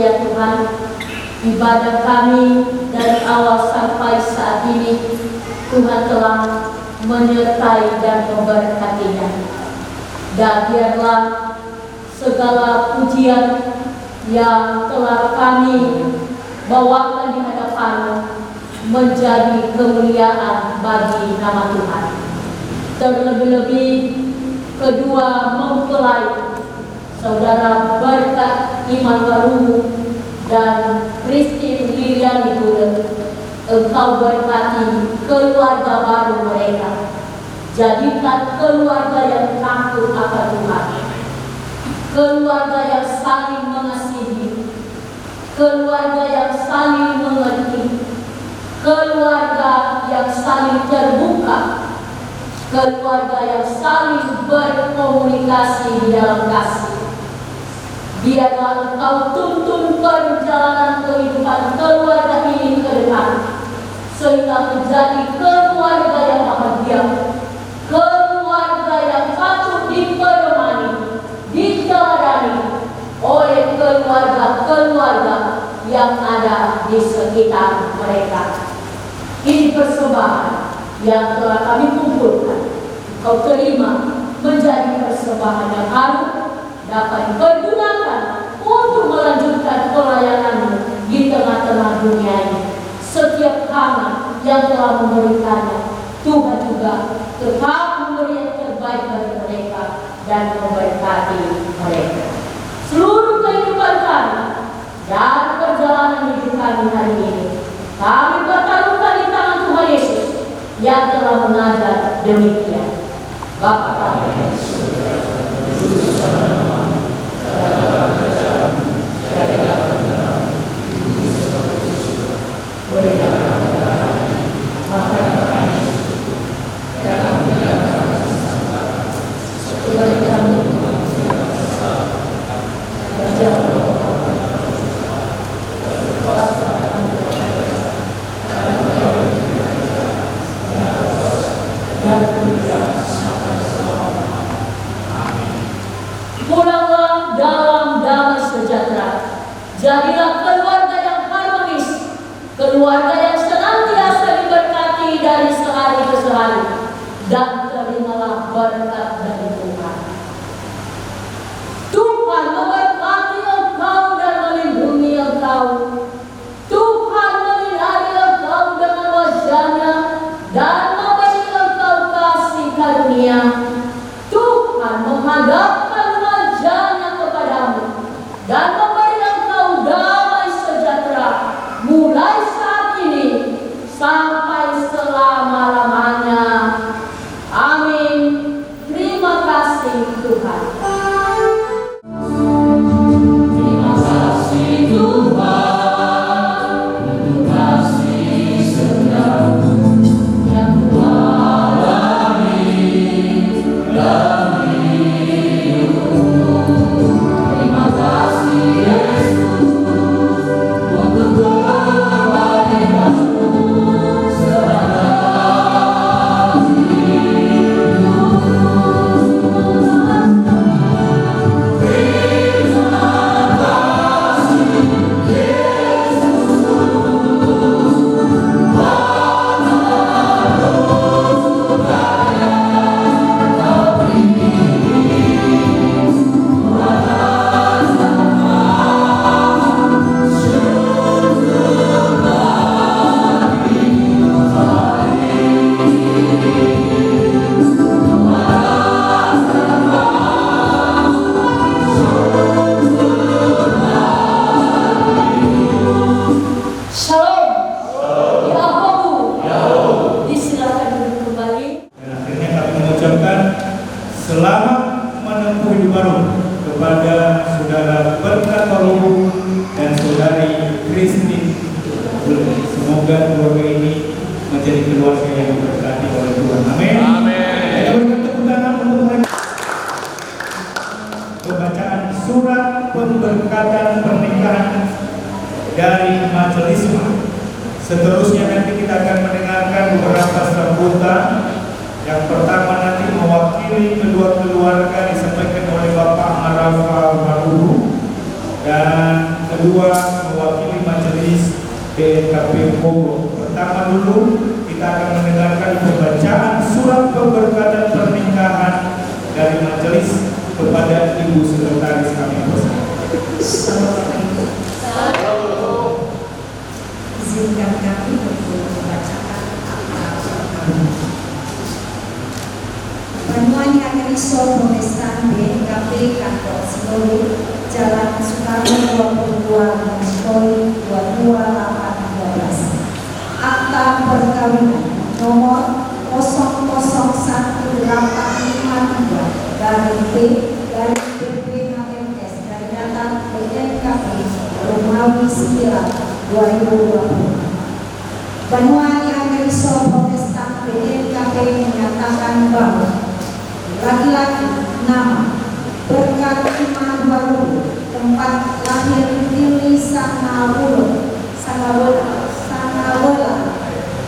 ya Tuhan, ibadah kami dari awal sampai saat ini Tuhan telah menyertai dan memberkatinya. Dan biarlah segala pujian yang telah kami bawakan di hadapan menjadi kemuliaan bagi nama Tuhan. Terlebih-lebih kedua mempelai Saudara Berkat Iman Baru dan Christine Lilian Gula, Engkau berkati keluarga baru mereka. Jadikan keluarga yang takut akan Tuhan, keluarga yang saling mengasihi, keluarga yang saling mengerti, keluarga yang saling terbuka, keluarga yang saling berkomunikasi di dalam kasih. Biarlah Engkau tuntun perjalanan kehidupan keluarga ini ke depan, sehingga menjadi keluarga yang bahagia, keluarga yang patut dipermani, diteladani oleh keluarga-keluarga yang ada di sekitar mereka. Ini persembahan yang telah kami kumpulkan, Kau terima menjadi persembahan yang harum, dapat dipergunakan untuk melanjutkan pelayananmu di tengah-tengah dunia ini. Setiap kami yang telah memberikannya, Tuhan juga tetap memberi yang terbaik bagi mereka dan memberkati mereka. Seluruh kehidupan kami dan perjalanan hidup kami hari ini, kami pertaruhkan di tangan Tuhan Yesus yang telah mengajar demikian. Bapa kami yang di surga, dikuduskanlah namamu, datanglah kerajaanmu, jadilah kehendakmu di bumi seperti di surga. Berikanlah kami hari ini makanan kami yang secukupnya, dan ampunilah kami kesalahan seperti kami mengampuni kesalahan kami, dan jangan bawa kami ke dalam cobaan, dan berkuasa kami dari dosa, karena Engkau yang kerajaan dan kuasa dan kemuliaan sampai selama-lamanya. Amin. Pulanglah dalam damai sejahtera. Jadilah keluarga yang harmonis, keluarga yang senantiasa diberkati dari sehari ke sehari, dan terimalah berkat dari Tuhan. Tuhan memberkati engkau dan melindungi engkau. Tuhan menyinari engkau dengan wajah-Nya dan memberi engkau kasih karunia. Tuhan menghadapkan wajah-Nya kepadamu dan memberi engkau damai sejahtera mulai saat ini sampai selama-lamanya. Amin. Terima kasih Tuhan. Terima kasih Tuhan untuk kasih setiamu yang melalui dalam hidupku. Terima kasih Yesus untuk kebaikan-Mu selama Shalom. Yahoo. Disilakan duduk kembali. Dan akhirnya kami mengucapkan selamat menempuh hidup baru kepada Saudara Berkat Baru dan Saudari Christine. Semoga keluarga ini menjadi keluarga yang diberkati oleh Tuhan. Amin. Kita berikan tepuk tangan untuk mereka. Pembacaan surat pemberkatan pernikahan dari majelisma. Seterusnya nanti kita akan mendengarkan beberapa sambutan. Yang pertama nanti mewakili kedua keluarga disampaikan oleh Bapak Arafa Maruru, dan kedua mewakili majelis PKP Bogor. Pertama dulu kita akan mendengarkan pembacaan surat pemberkatan pernikahan dari majelis kepada Ibu Sekretaris kami bersama. Assalamualaikum. Izinkan kami untuk membacakan Penuan yang Risol Protestan BKP Kantor Sinode Jalan Soekarno 22 Meskoi 22812. Akta perkawinan nomor 0011853 dari P dari BPHMS dari data BNKP Romawi 9 2020. Penuan yang Risol Protestan BNKP menyatakan bahwa laki-laki nama Berkat Iman Baru, tempat lahir Lili Sanawula,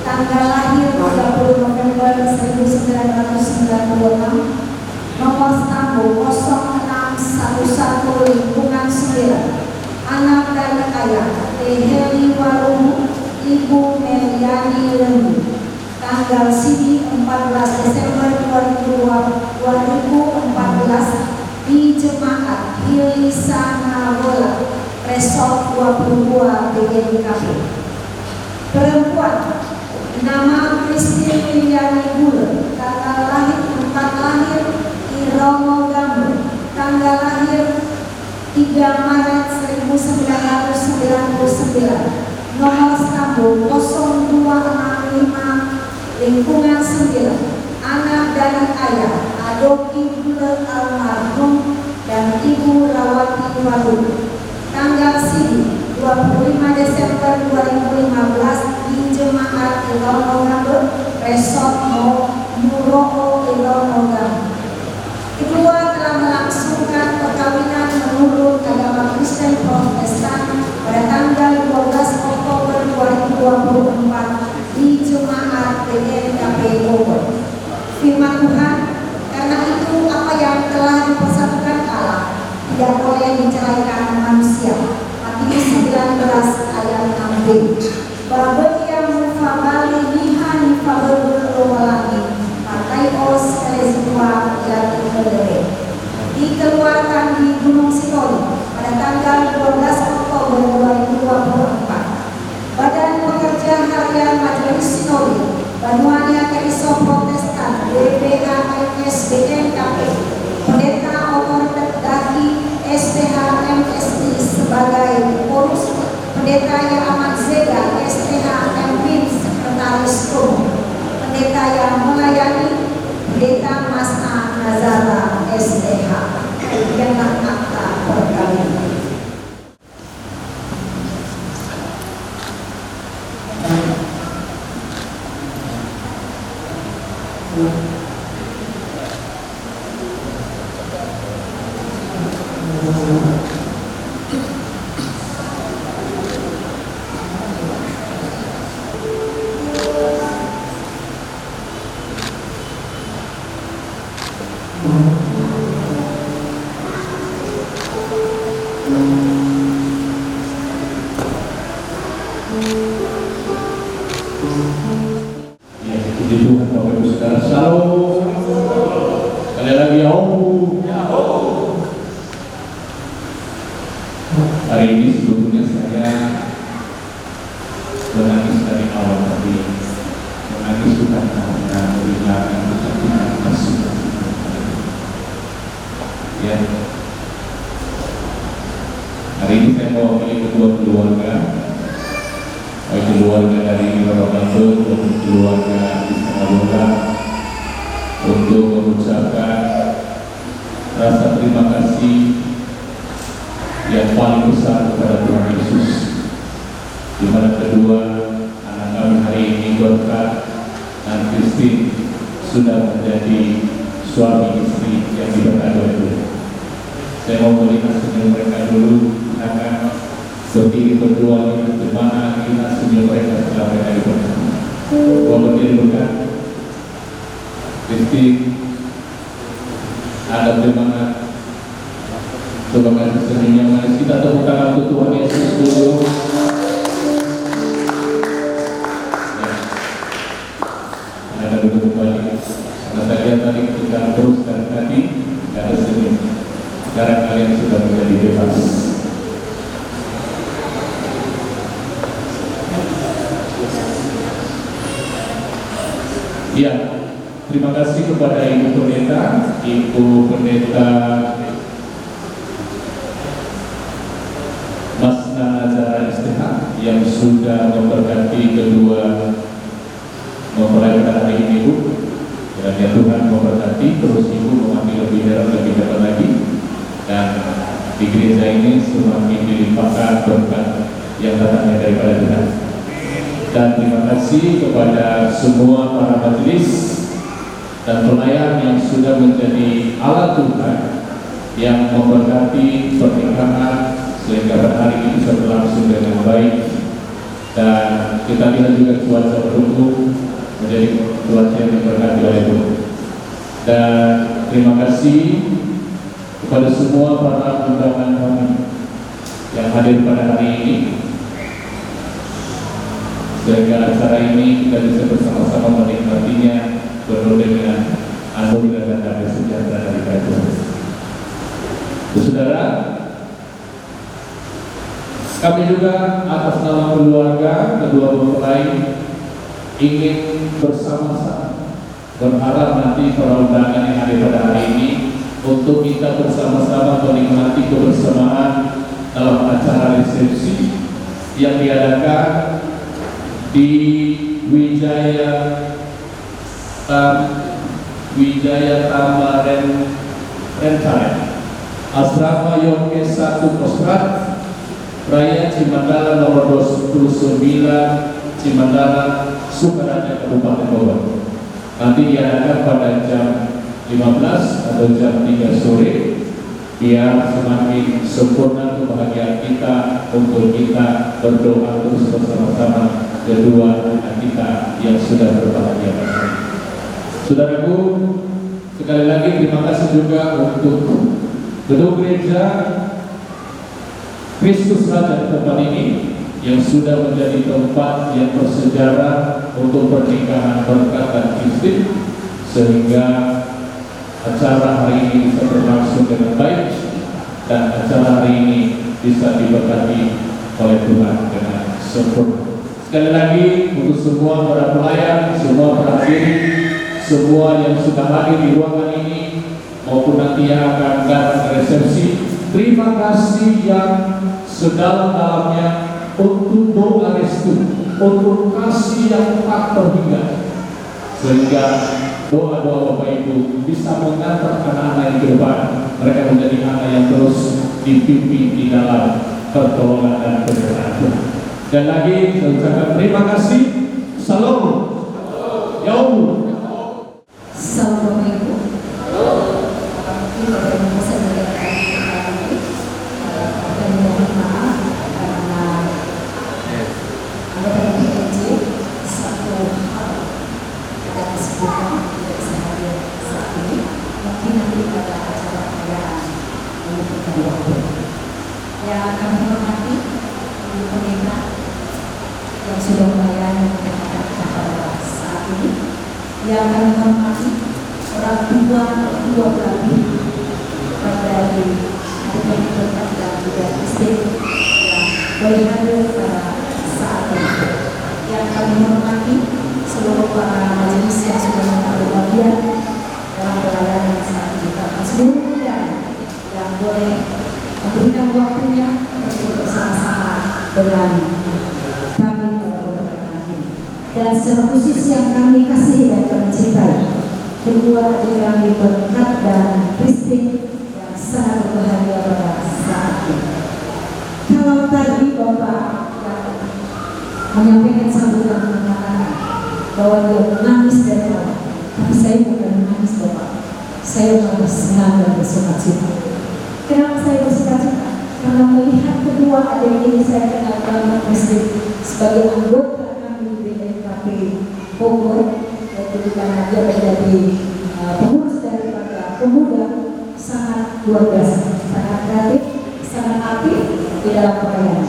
tanggal lahir 30 November 1996, nomor sambung 0611 lingkungan 9, anak dan ayah Heli Warumu, Ibu Meliani Lembu, tanggal sini 14 Desember 2014 di Jemaat Ilisanawala Resort 22 BGKP. Perempuan nama Christine Liliani Bule, tanggal lahir tempat lahir Iromo Gambar, tanggal lahir 3 Maret 1999, nomor sambung 0265 lingkungan 9, anak dari ayah Adoki Bule almarhum dan Ibu Rawati Walu, tanggal sini 25 Desember 2015 di Jemaat Ilono Gambar Resort Muroko Ilono Gambar. Kedua telah melangsungkan perkawinan menurut agama Kristen Protestan pada tanggal 12 Oktober 2024 di Jemaat BNKP Bogor. Firman Tuhan, karena itu apa yang telah dipersatukan Allah tidak boleh diceraikan manusia. Matius 19 ayat 6b. Babekia mufabali nihani fabelolagi pakai os kelezua yang berdere. Dikeluarkan di Gunung Sinoi pada tanggal 12 Oktober 2024. Badan Pekerja Harian Majelis Sinoi Banuania Keriso Protestan BPHMS BNKP Pendeta Otoritas Daki SPH MSI sebagai pengurus, Pendeta yang Amat Zega SPH MPIN Sekretaris Umum, Pendeta yang melayani Pendeta Masna Nazara SPH. Demikianlah akta perkawinan. Ya, puji Tuhan Bapak Ibu Saudara. Shalom. Sekali lagi Yahoo. Hari ini sebetulnya saya menangis dari awal tadi, menangis bukan karena kehilangan kesatuan kasih. Ya. Hari ini saya mewakili kedua keluarga. Baik keluarga dari Romago maupun keluarga di Sanawala untuk mengucapkan rasa terima kasih yang paling besar kepada Tuhan Yesus, di mana kedua anak kami hari ini Berkat dan Christine sudah menjadi suami istri yang diberkati oleh Tuhan. Saya mau melihat senyum mereka dulu, akan berdiri berdua di mana kita senyum mereka setelah mereka diberkati. Mau berdiri berkat, Christine ada di mana? Coba kasih senyum yang manis, kita tepuk tangan untuk Tuhan Yesus. setuju. Ada duduk kembali. Karena saya tadi kita terus dari tadi tidak ada senyum. Sekarang kalian sudah menjadi bebas. Ya, terima kasih kepada Ibu Pendeta Mas Nazara STH yang sudah memberkati kedua mempelai pada hari ini, Bu. Dan ya Tuhan memberkati terus Ibu mengambil lebih dapat lagi, dan di gereja ini semakin dilimpahkan berkat yang datangnya daripada Tuhan. Dan terima kasih kepada semua para majelis dan pelayan yang sudah menjadi alat Tuhan yang memberkati pernikahan sehingga pada hari ini bisa berlangsung dengan baik. Dan kita lihat juga cuaca mendukung menjadi cuaca yang diberkati oleh Tuhan. Dan terima kasih kepada semua para undangan kami yang hadir pada hari ini, sehingga acara ini kita bisa bersama-sama menikmatinya penuh dengan anugerah dan damai sejahtera dari Tuhan. Saudara, kami juga atas nama keluarga kedua mempelai ingin bersama-sama berharap nanti para undangan yang hadir pada hari ini untuk kita bersama-sama menikmati kebersamaan dalam acara resepsi yang diadakan di Wijaya Tamaren Rentaren Asrama Yonkes 1 Kostrat Raya Cimandala nomor 29 Cimandala Sukaraja Kabupaten Bogor. Nanti diadakan pada jam 15 atau jam 3 sore biar semakin sempurna kebahagiaan kita untuk kita berdoa terus bersama-sama kedua anak kita yang sudah berbahagia. Saudaraku, sekali lagi terima kasih juga untuk gedung gereja Kristus Raja di tempat ini yang sudah menjadi tempat yang bersejarah untuk pernikahan berkat dan Kristus, sehingga acara hari ini bisa berlangsung dengan baik dan acara hari ini bisa diberkati oleh Tuhan dengan sempurna. Sekali lagi untuk semua para pelayan, semua para hadirin, semua yang sudah hadir di ruangan ini maupun nanti yang akan datang resepsi, terima kasih yang sedalam-dalamnya untuk doa restu, untuk kasih yang tak terhingga, sehingga doa-doa Bapak Ibu bisa mengantar anak-anak yang ke depan, mereka menjadi anak yang terus dipimpin di dalam pertolongan dan penyertaan Tuhan. Dan lagi saya ucapkan terima kasih. Salam. Yaum. Salam Bapak Ibu. Kami mohon maaf karena anggota PPJ satu hal ada kesibukan tidak bisa hadir saat ini. Mungkin nanti pada acara perayaan membutuhkan waktu. Yang kami hormati Ibu Pendeta yang sudah melayani pernikahan kita pada saat ini. Yang kami hormati orang tua belah pihak dari hari berkat dan juga istri yang boleh hadir pada saat ini. Yang kami hormati seluruh para majelis yang sudah mengambil bagian dalam pelayanan saat ini, seluruh undangan yang boleh memberikan waktunya untuk bersama-sama dengan kami dan secara khusus yang kami kasih dan kami cintai kedua adik kami berkat dan Kristi yang sangat berbahagia pada saat ini. Kalau tadi Bapak yang menyampaikan sambutan mengatakan bahwa dia menangis dari awal, tapi saya bukan menangis Bapak, saya malah senang dan bersuka cita. Kenapa saya bersuka cita? Karena melihat kedua adik ini saya kenal banget Kristi sebagai anggota kami di BKP Bogor, yaitu karena dia menjadi pengurus daripada pemuda, sangat luar biasa, sangat kreatif, sangat aktif di dalam pelayanan.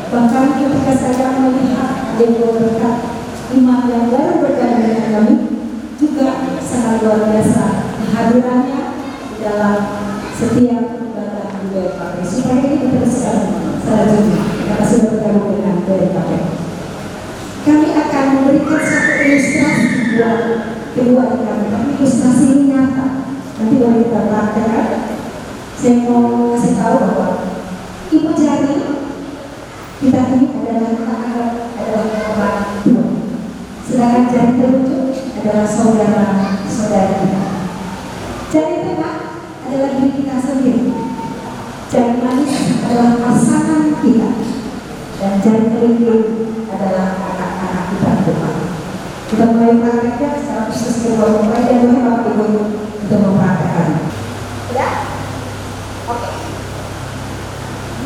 Bahkan ketika saya melihat Dewa berkat iman yang baru bergabung dengan kami, juga sangat luar biasa kehadirannya dalam setiap ibadah di BPP. Supaya ini diteruskan selanjutnya, karena sudah bergabung dengan BPP. Kami akan memberikan satu ilustrasi buat kedua kami, tapi ilustrasi ini nyata. Nanti baru kita praktekkan. Saya mau kasih tahu bahwa ibu jari kita ini adalah kita anggap adalah orang tua, sedangkan jari telunjuk adalah saudara-saudara kita. Jari tengah adalah diri kita sendiri. Jari manis adalah pasangan kita, dan jari kelingking adalah anak-anak kita ke depan. Kita mulai prakteknya secara khusus kedua mulai dan mulai Bapak Ibu untuk mempraktekkan. Ya? Oke.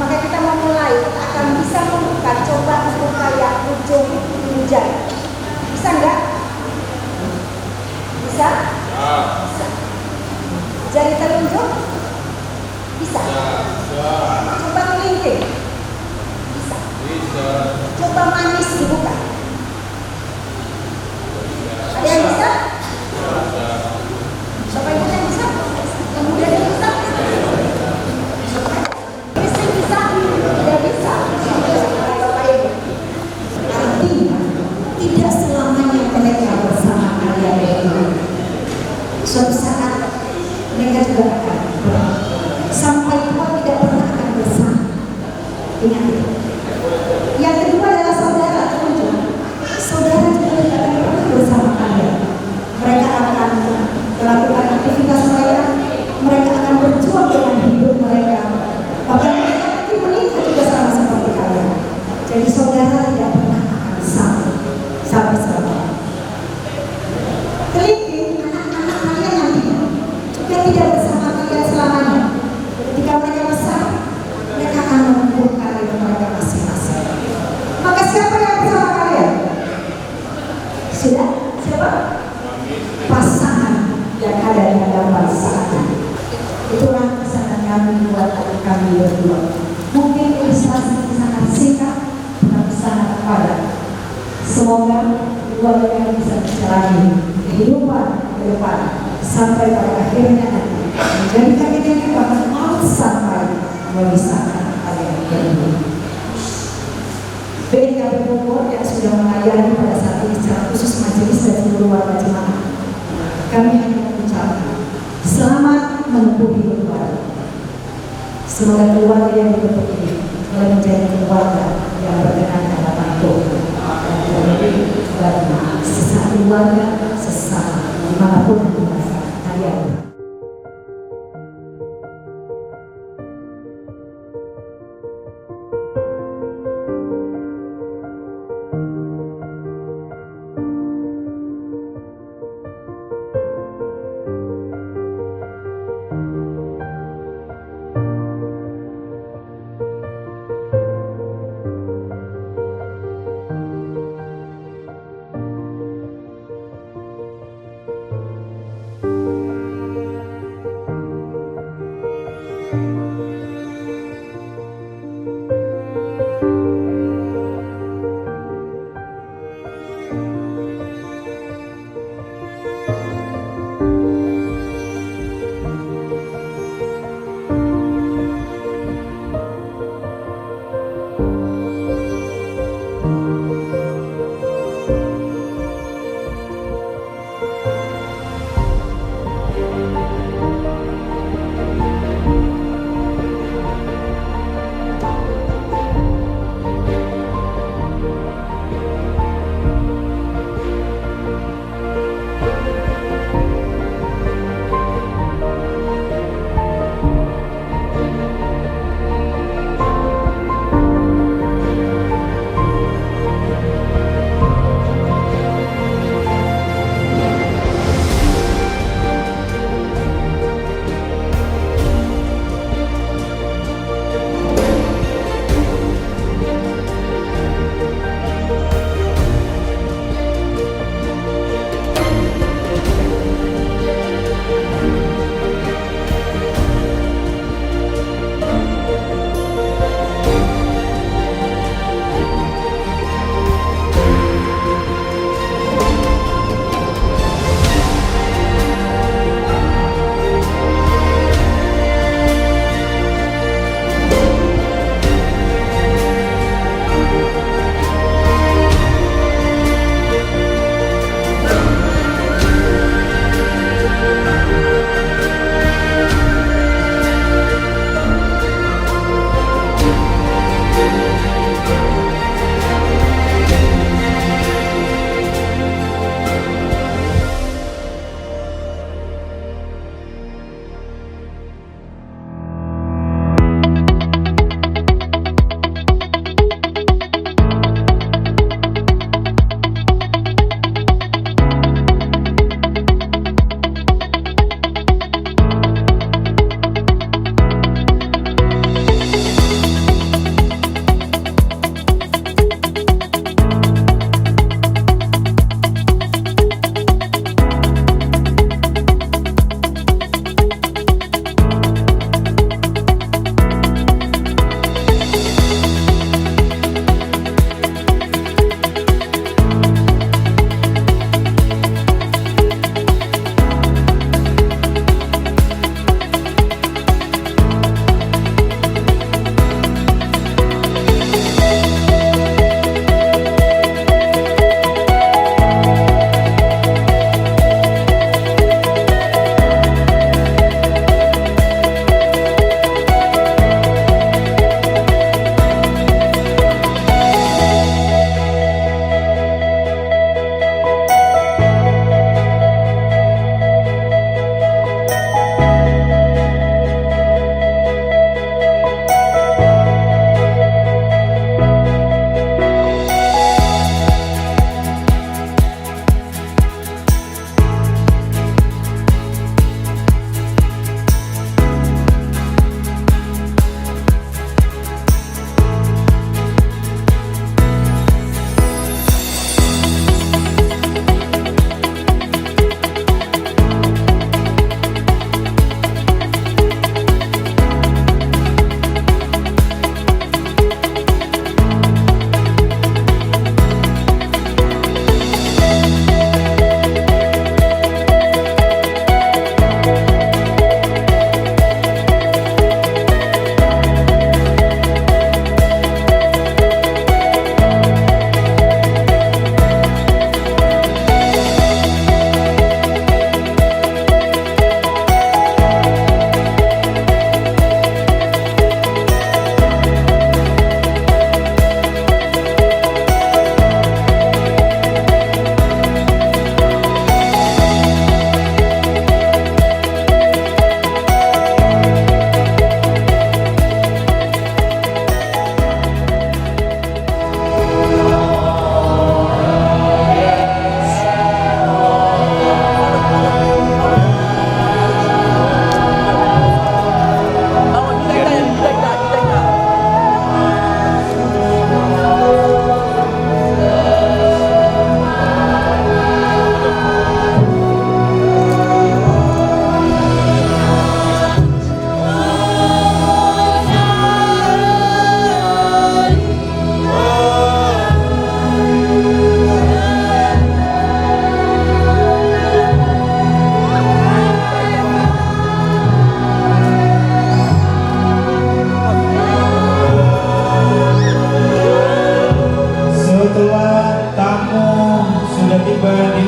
Maka kita memulai, kita akan bisa membuka, coba membuka yang ujung jari. Bisa enggak? Bisa? Bisa. Jari telunjuk? Bisa. Coba kelingking? Bisa. Coba manis dibuka. Ada yang bisa? Siapa yang bisa? Yang muda yang bisa? Bisa, tidak bisa. Bapak Ibu. Artinya tidak selamanya mereka bersama kalian. Suatu saat mereka juga akan sampai tua tidak pernah akan bersama. Ingat itu. Yang kedua adalah saudara telunjuk. Saudara juga tidak akan pernah bersama kalian. Mereka akan melakukan aktivitas mereka. Mereka akan berjuang dengan hidup mereka. Bahkan mereka nanti menikah juga sama seperti kalian. Jadi saudara tidak pernah akan sampai selama. Kelingking anak-anak kalian nantinya juga tidak bersama kalian selamanya. Ketika mereka besar, mereka akan menempuh karir mereka masing-masing. Maka siapa yang bersama kalian? Sudah? Siapa? Pasangan yang ada di hadapan saat ini. Itulah pesanan kami buat adik kami berdua. Mungkin ilustrasi sangat singkat, tetapi sangat padat. Semoga keluarga kami bisa menjalani kehidupan ke depan sampai pada akhirnya nanti menjadikan kita bahkan mau sampai memisahkan kalian berdua. BKP Bogor yang sudah melayani pada saat ini secara khusus majelis dan seluruh warga jemaat, kami hanya mengucapkan selamat menempuh hidup baru. Semoga keluarga yang dibentuk ini boleh menjadi keluarga yang berkenan di hadapan Tuhan dan terlebih bagi sesama keluarga, sesama dimanapun kalian.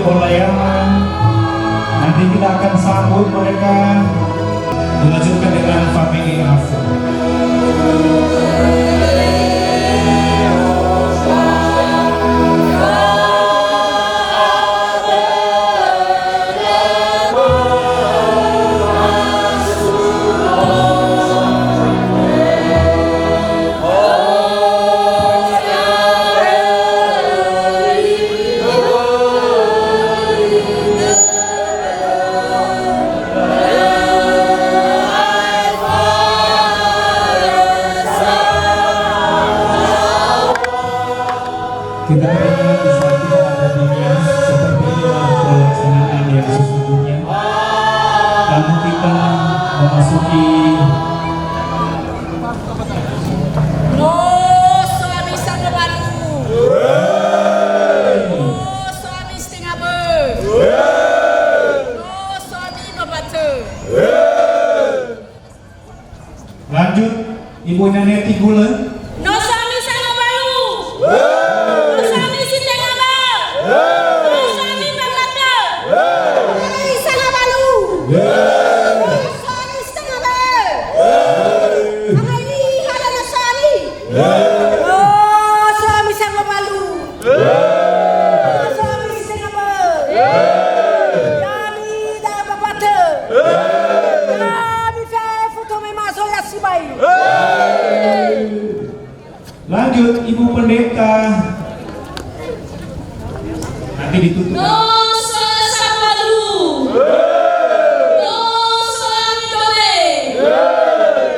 olayangan. Nanti kita akan sambut mereka, melanjutkan dengan family after. Kita ingat di saat kita ada di mes, seperti inilah pelaksanaan yang sesungguhnya. Lalu kita memasuki suami sang baru. Suami setengah ber. Suami membaca. lanjut ibunya Neti Gulen. No suami sang baru. No suami setengah ber. No suami membaca. Suami sang baru. Suami setengah ber. Ini adalah suami. Oh, suami sang baru. Suami setengah ber. Kami dah berbaca. Kami foto memang soya si bayi. Lanjut Ibu Pendeta. Nanti ditutup. No sang baru. No suami dobe.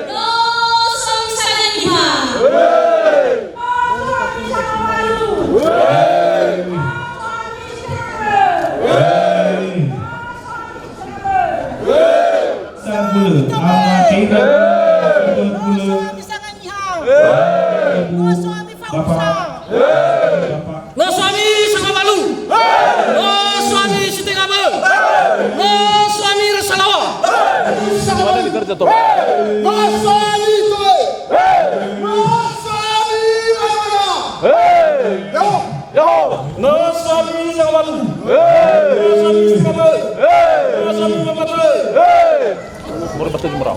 No suami sang lima. Suami sang baru. Sang Bule, Mama Tita, Ibu Bule, Ibu, Bapak, No suami sama balu. No suami setengah ber. No suami resalawa. Mana dikerja tuh? No suami tuh. No suami mana? Yo. No suami sama balu. No suami setengah ber. No suami membaca. Berbatu jumrah.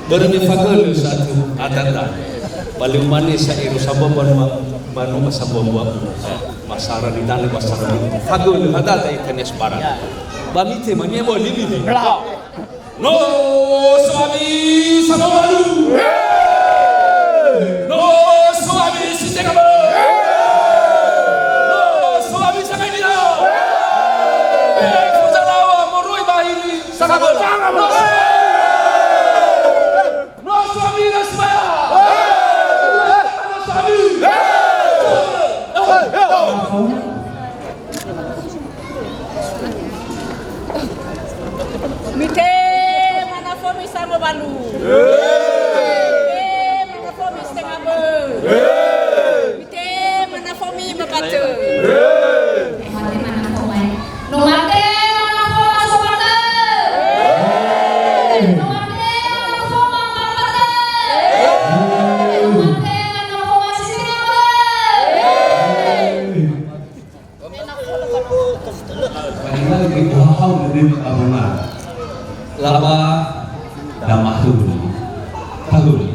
Berani fagal satu adata paling manis sa iro sa banu masabomba masara di dali masara di fagal adata ikanes barang bamite manyebo limiti No suami sama balu. No suami setengah ber. No suami sangai dia. Kusalawa moroi bahiri sangat ber. No suami rasmaya. No suami. Mite mana fomi sama balu. Mite mana fomi setengah ber. Mite mana fomi membaca. Mate mana komai. No mate mana koma sobate. No mate mana koma mate. No mate mana koma sisirama. Pahingal kay uhahaw na din abuna. Laba damahul. Hagul.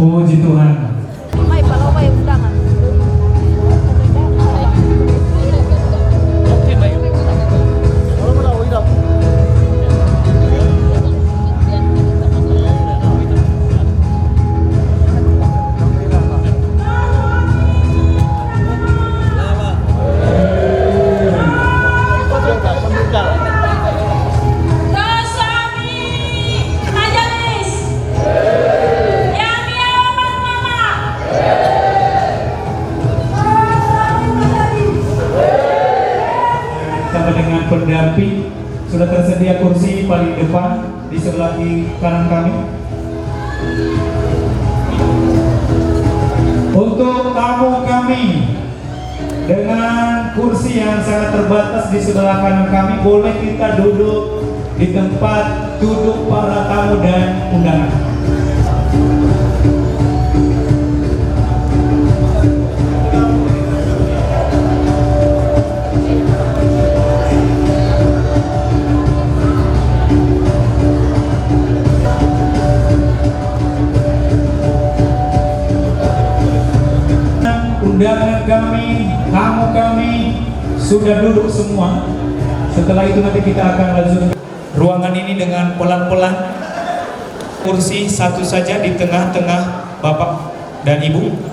Puji Tuhan. Mai kalau mai undangan. Suami majelis. Yang dia mama. bersedia kursi paling depan di sebelah kanan kami. Untuk tamu kami dengan kursi yang sangat terbatas di sebelah kanan kami, boleh kita duduk di tempat duduk para tamu dan undangan. Undangan kami, tamu kami sudah duduk semua. Setelah itu nanti kita akan lanjut ruangan ini dengan pelan-pelan. Kursi satu saja di tengah-tengah Bapak dan Ibu.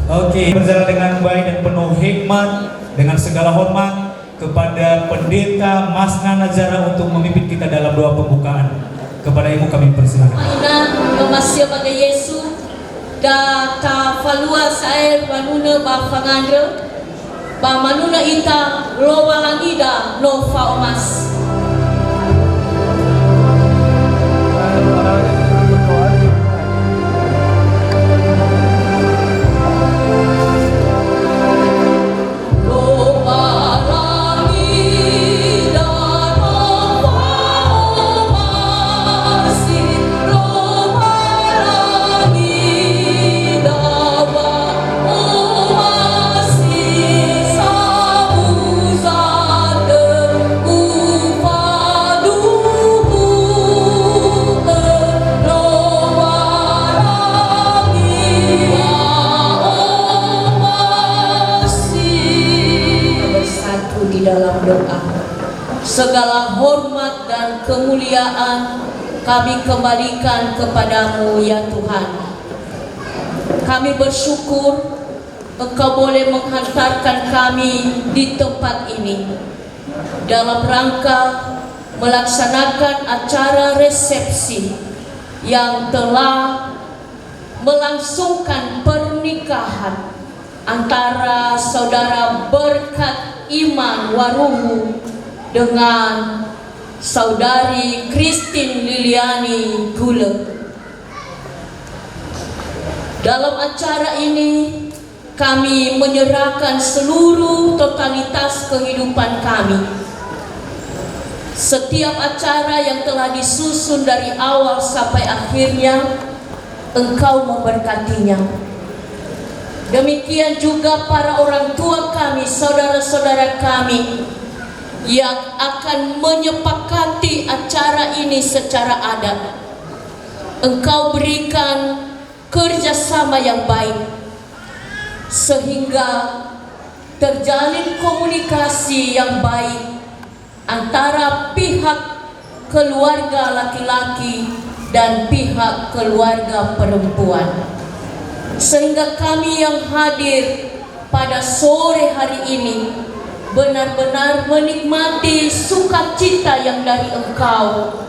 Oke, berjalan dengan baik dan penuh hikmat dengan segala hormat kepada Pendeta Masna Nazara untuk memimpin kita dalam doa pembukaan. Kepada Ibu kami persilakan. Ina memasya pada Yesus da ka falua sae manuna ba fangandre ba manuna ita lo walangida no fa omas. Segala hormat dan kemuliaan kami kembalikan kepadamu ya Tuhan. Kami bersyukur Engkau boleh menghantarkan kami di tempat ini dalam rangka melaksanakan acara resepsi yang telah melangsungkan pernikahan antara saudara Berkat Iman Waruhu dengan saudari Christine Liliani Gule. Dalam acara ini kami menyerahkan seluruh totalitas kehidupan kami. Setiap acara yang telah disusun dari awal sampai akhirnya, Engkau memberkatinya. Demikian juga para orang tua kami, saudara-saudara kami yang akan menyepakati acara ini secara adat. Engkau berikan kerjasama yang baik sehingga terjalin komunikasi yang baik antara pihak keluarga laki-laki dan pihak keluarga perempuan, sehingga kami yang hadir pada sore hari ini benar-benar menikmati sukacita yang dari Engkau.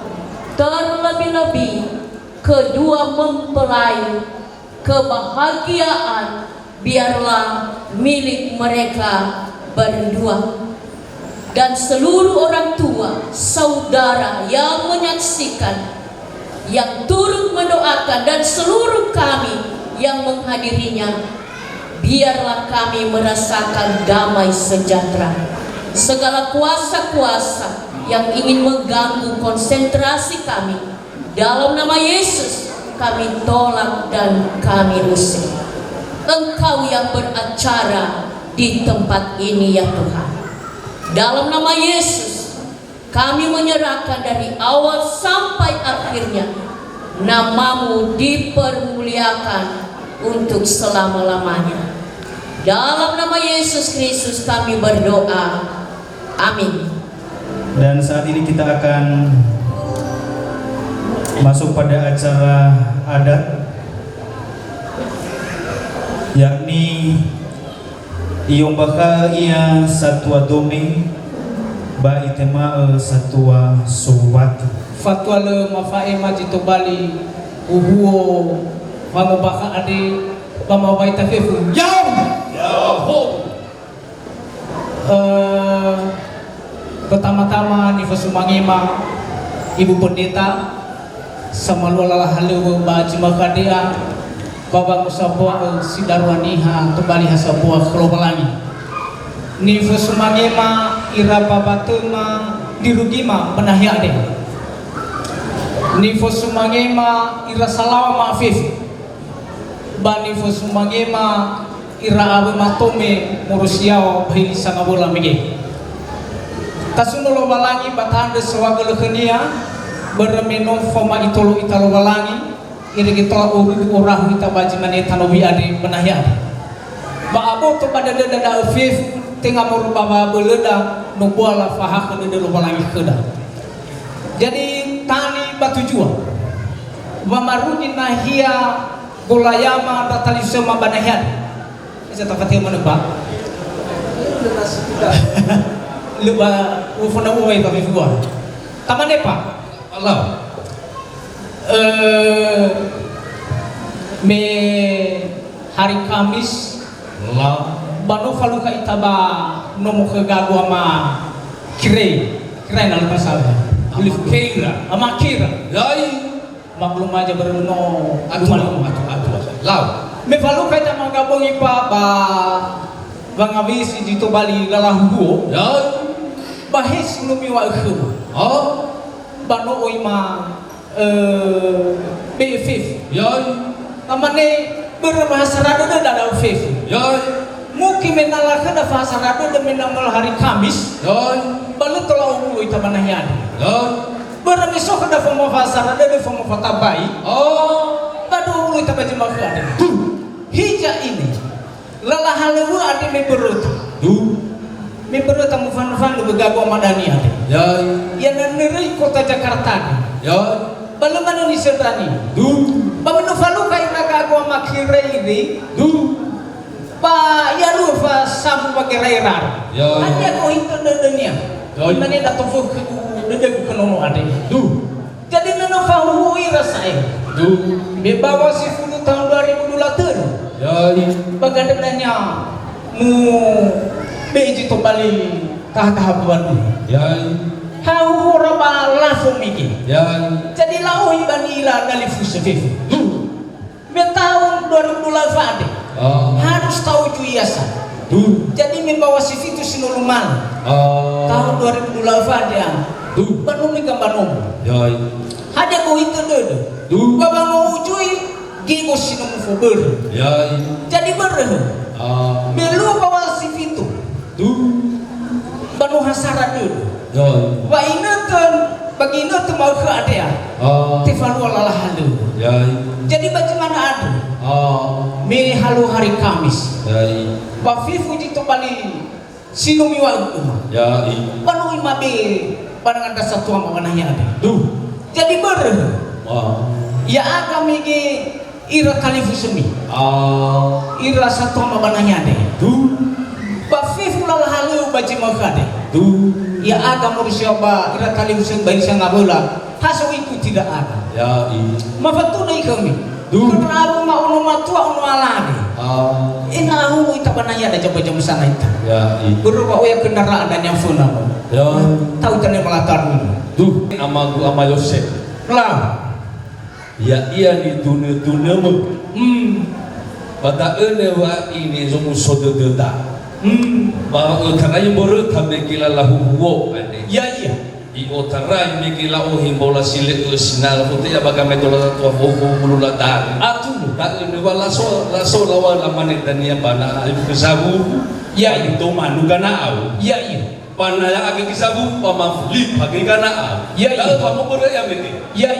Terlebih-lebih kedua mempelai, kebahagiaan biarlah milik mereka berdua. Dan seluruh orang tua, saudara yang menyaksikan, yang turut mendoakan, dan seluruh kami yang menghadirinya, biarlah kami merasakan damai sejahtera. Segala kuasa-kuasa yang ingin mengganggu konsentrasi kami, dalam nama Yesus kami tolak dan kami usir. Engkau yang beracara di tempat ini ya Tuhan. Dalam nama Yesus kami menyerahkan dari awal sampai akhirnya. Namamu dipermuliakan untuk selama-lamanya. Dalam nama Yesus Kristus kami berdoa. Amin. Dan saat ini kita akan masuk pada acara adat, yakni iyong baka ia satwa dome ba itema satwa suwati. Fatwa le mafaema jito bali uhuo mama baka ade mama baita fefu jauh pertama-tama ni Fasumangema Ibu Pendeta sama luala halu ba jimakadea baba musabwa sidarwaniha kembali hasabwa kelobalangi ni Fasumangema ira babatema dirugima benahya ade ni Fasumangema ira salawa maafif bani Fasumangema ira abe matome murusiao bahili sangabola mege tasunulo balangi batande sewagel khenia bermeno foma itolo italo balangi ire kita urah kita baji mane tanobi ade benahya ba abo to pada dada afif tengah merubah beleda no bola fahak de lo balangi keda jadi tani batu jua wa maruni nahia golayama datali sema benahya saya tak kata mana pak lupa ufona uwe tapi gua tamane pak Allah me hari Kamis la bano faluka itaba nomo kegagu ama kire na lepas salah ulif kira ama kira yai maklum aja berno malum atu lau me faluka itama gabongi pa ba bangawisi dito bali lalahu yai bahis lumi wa khum bano oima BFF yai amane berbahasa rado da FF yai mungkin menala kada bahasa rado da menamal hari Kamis yai balu tolau ulu ita manahyan yai beramiso kada fomo bahasa rado da fomo fatabai bado ulu ita bajima kada hija ini lalahalu ade me berut me berut tamu fan begago madani ade yai yang neri kota Jakarta yai balungan ni sertani bameno faluka iraga gua makire ini pa ya lu fa sabu bagirairar hanya ko itu dunia mane da tofu de kono ade jadi nano fa hui rasai be bawa si fulu tahun 2020 yai bagadannya mu beji to bali tahap buat yai hau raba langsung mikir jadi lau ibanila dari fusefif tahun 2008 harus tahu juyasa jadi membawa CV itu sinuluman tahun 2008 ya baru gambar nomor ada ko itu dulu babang ujui gigo sinum fober jadi bereh belu bawa CV itu baru hasara dulu wa inatan bagi inat mau ke ada tifalu ala halu jadi bagaimana ada me halu hari Kamis ba fifu jito bali sinumi wa panu imabe panangan dasar tuang manahnya ada jadi ber ya agami ge ira kalifu semi ira satu manahnya ada ba fifu ala halu baji mau ke ada ya agama manusia ba ira kali usen bayi sang abola haso itu tidak ada mafatuna kami kenapa ma uno matua uno alani ina hu ita banaya da jaba jam sana ita berubah oya kendaraan dan yang funa tahu tane melatar dulu amagu ama Yosef lah ya iya ni dunia mu pada ene wa ini zomu sodededa bahwa utara yang baru kami kila lahu wo iya i utara yang kila himbola silik sinal putih ya baga metola tua buku mulula dan atu tak ini wala so lawan laman dan yang bana ibu kesabu ya itu manu kana au iya pana yang agak kesabu pamafli bagi kana au iya kamu boleh ya meti iya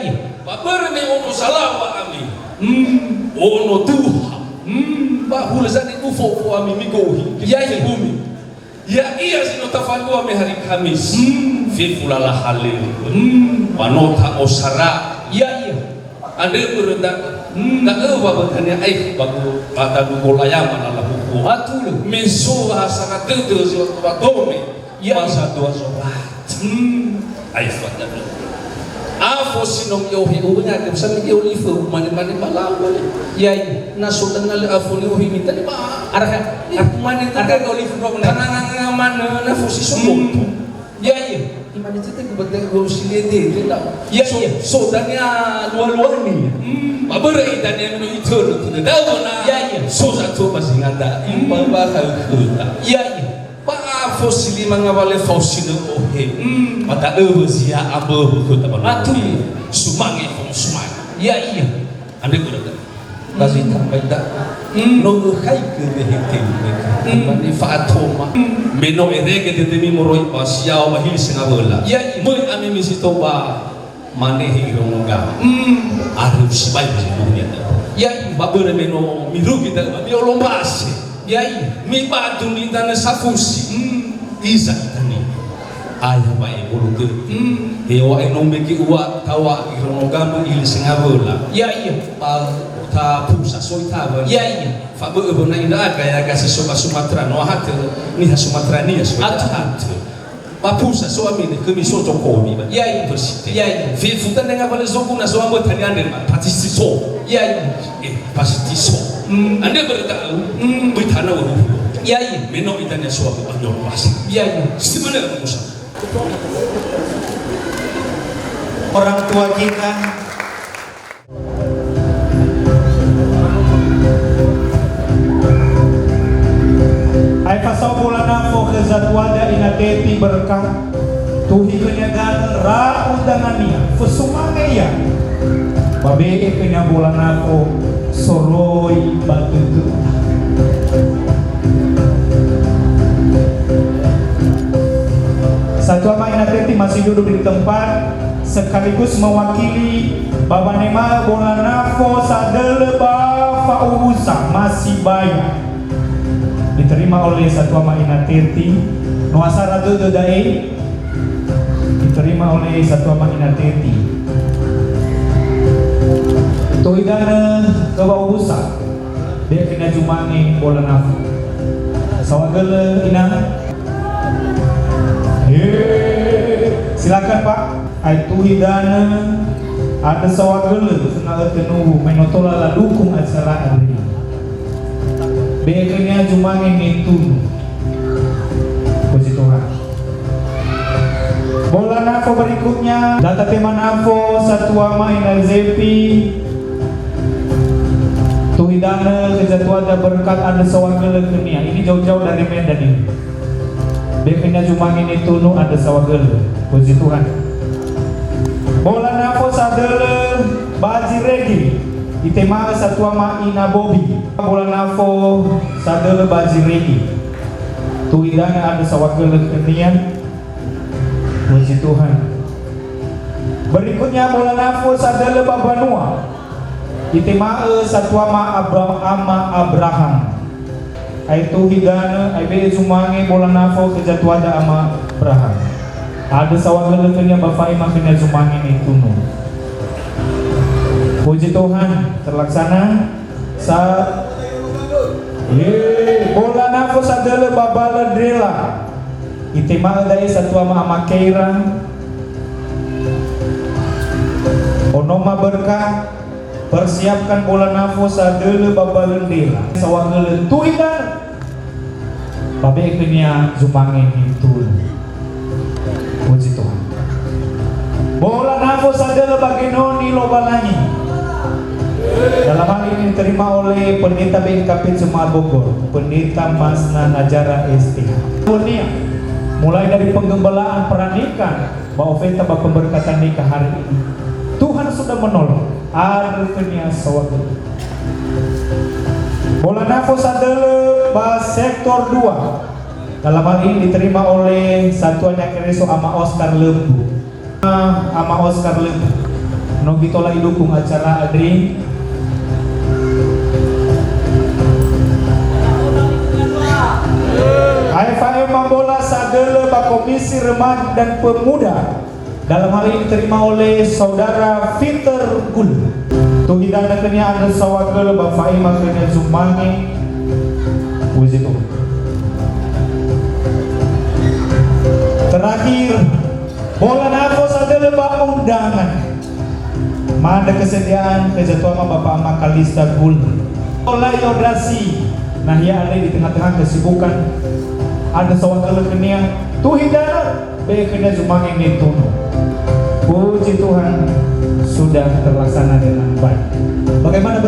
babar ni ono salah wa kami ono tuha ba hulazani ufo kwa mimigohi ya bumi ya iya sinotafalua me hari Kamis fi fulala halil wanota osara Iya iya. Anda berdak tak bertanya bagu kata gula yang mana lah buku. Atul. Mesu sangat terus waktu masa dua sobat. Ayo pada. Afo sinom yohi unya ke sana yohi fu mani malam. Iya iya. Nasul dengan afo yohi minta ni ba. Arah Aku mani tak arah olive rock na. tanang mana na fu si sumut. Iya iya. Imani kita kebetulan gue sini dia tak. Iya iya. So dania luar ni. Babere dania no itu tu dah mana. Iya iya. So satu masih ngada. Bapa kau tak. Iya iya. Pa fosili mangawale fosili ohe. Mata zia abu ku tak mana. Atul. Sumangi fong sumang. Iya iya. Ande ku dah. Kasi tak dah. No kai ke behete. Mani fatoma. Meno erege de demi moroi pasiao mahil singabola. Iya. Moi ame misi toba manehi ronga. Arif sibai dunia. Iya. Babere meno miru kita bio lombase. Iya iya. Mi batu ni tanah safusi. Isa tani. Ayah bae bulu ke. Dewa enombe ki uwa tawa ronga mo il singabola. Iya iya. Ta pusa soita ba. Iya iya. Fabu ebona inda kaya kasi soba Sumatera no hatu ni ha Sumatera ni soba hatu. Papusa so amine kemi so joko ni ba. Iya iya. Iya iya. Fi futa nenga bale zoku na so ambo tani ande ba patisi so. Iya iya. Patisi so. Ande berta bitana wo. Iya iya. Meno itanya so ba nyor pas. Iya iya. Simana musa. Orang tua kita ay pasawbulan na po kezatwada inateti berkah tuhi kenyagaan ra undangan niya fusumangay ya babee kenyabulan na po soroy batutu Satu ama inateti masih duduk di tempat sekaligus mewakili Baba Nema Bolanafo Sadele Fausa masih bayar diterima oleh Satu Ama Inateti Nuasa Ratu Dodai diterima oleh Satu Ama Inateti Toidana Kebausa dia kena Jumangi Bolanafo Sawagele Ina silakan Pak Aitu hidana ada sawagele senang tenuhu menotola la dukung acara hari bekenya Jumangi itu puji Tuhan. Bola nafo berikutnya data tema nafo Satu Ama Inazepi tuhidana kejatuhan dan berkat ada sawagele kenia ini jauh-jauh dari Medan ini bekenya Jumangi itu ada sawagele puji Tuhan. Bola nafo sadele baji regi itema Satu Ama Inabobi bola nafo sadele baji regi tuidana ada sawagele kenian puji Tuhan. Berikutnya bola nafo sadele Babanua itema Satu Ama Abraham aitu hidana aibe Jumangi bola nafo kejatuada Ama Abraham ada sawagele kenya Bapak Imam kenya Jumangi itu puji Tuhan terlaksana saat bola nafo sadele Babala Drela itema dai Satu Ama Amakeira onoma berkah persiapkan bola nafo sadele Babala Drela sawagele tuidan babe kenya Jumangi itu puji Tuhan. Bola nafo sadele baginoni lobalangi dalam hal ini diterima oleh Pendeta BKP Jemaat Bogor Pendeta Masna Najara STH dunia mulai dari penggembalaan peranikan bahwa Veta pemberkatan nikah hari ini Tuhan sudah menolong artinya sawagele. Bola nafo sadele bas sektor 2 dalam hal ini diterima oleh Satuannya Kereso Ama Oscar Lembu Ama Oscar Lembu nogitola idukung acara Adri AFM Mambola sadele Komisi Remaja dan Pemuda Dalam hal ini diterima oleh saudara Peter Gul. Tuhidana kenya anda sawakal Bapak Imam kenya Zumangi. Puji Tuhan. Terakhir, bola nafas adalah undangan. Mana kesediaan kejatuhan Bapak Makalista Gul. Bola yodrasi. Nah ya ada di tengah-tengah kesibukan. Ada sawakal kenya tuhidana be kenya Zumangi nituno. Puji Tuhan sudah terlaksana dengan baik. Bagaimana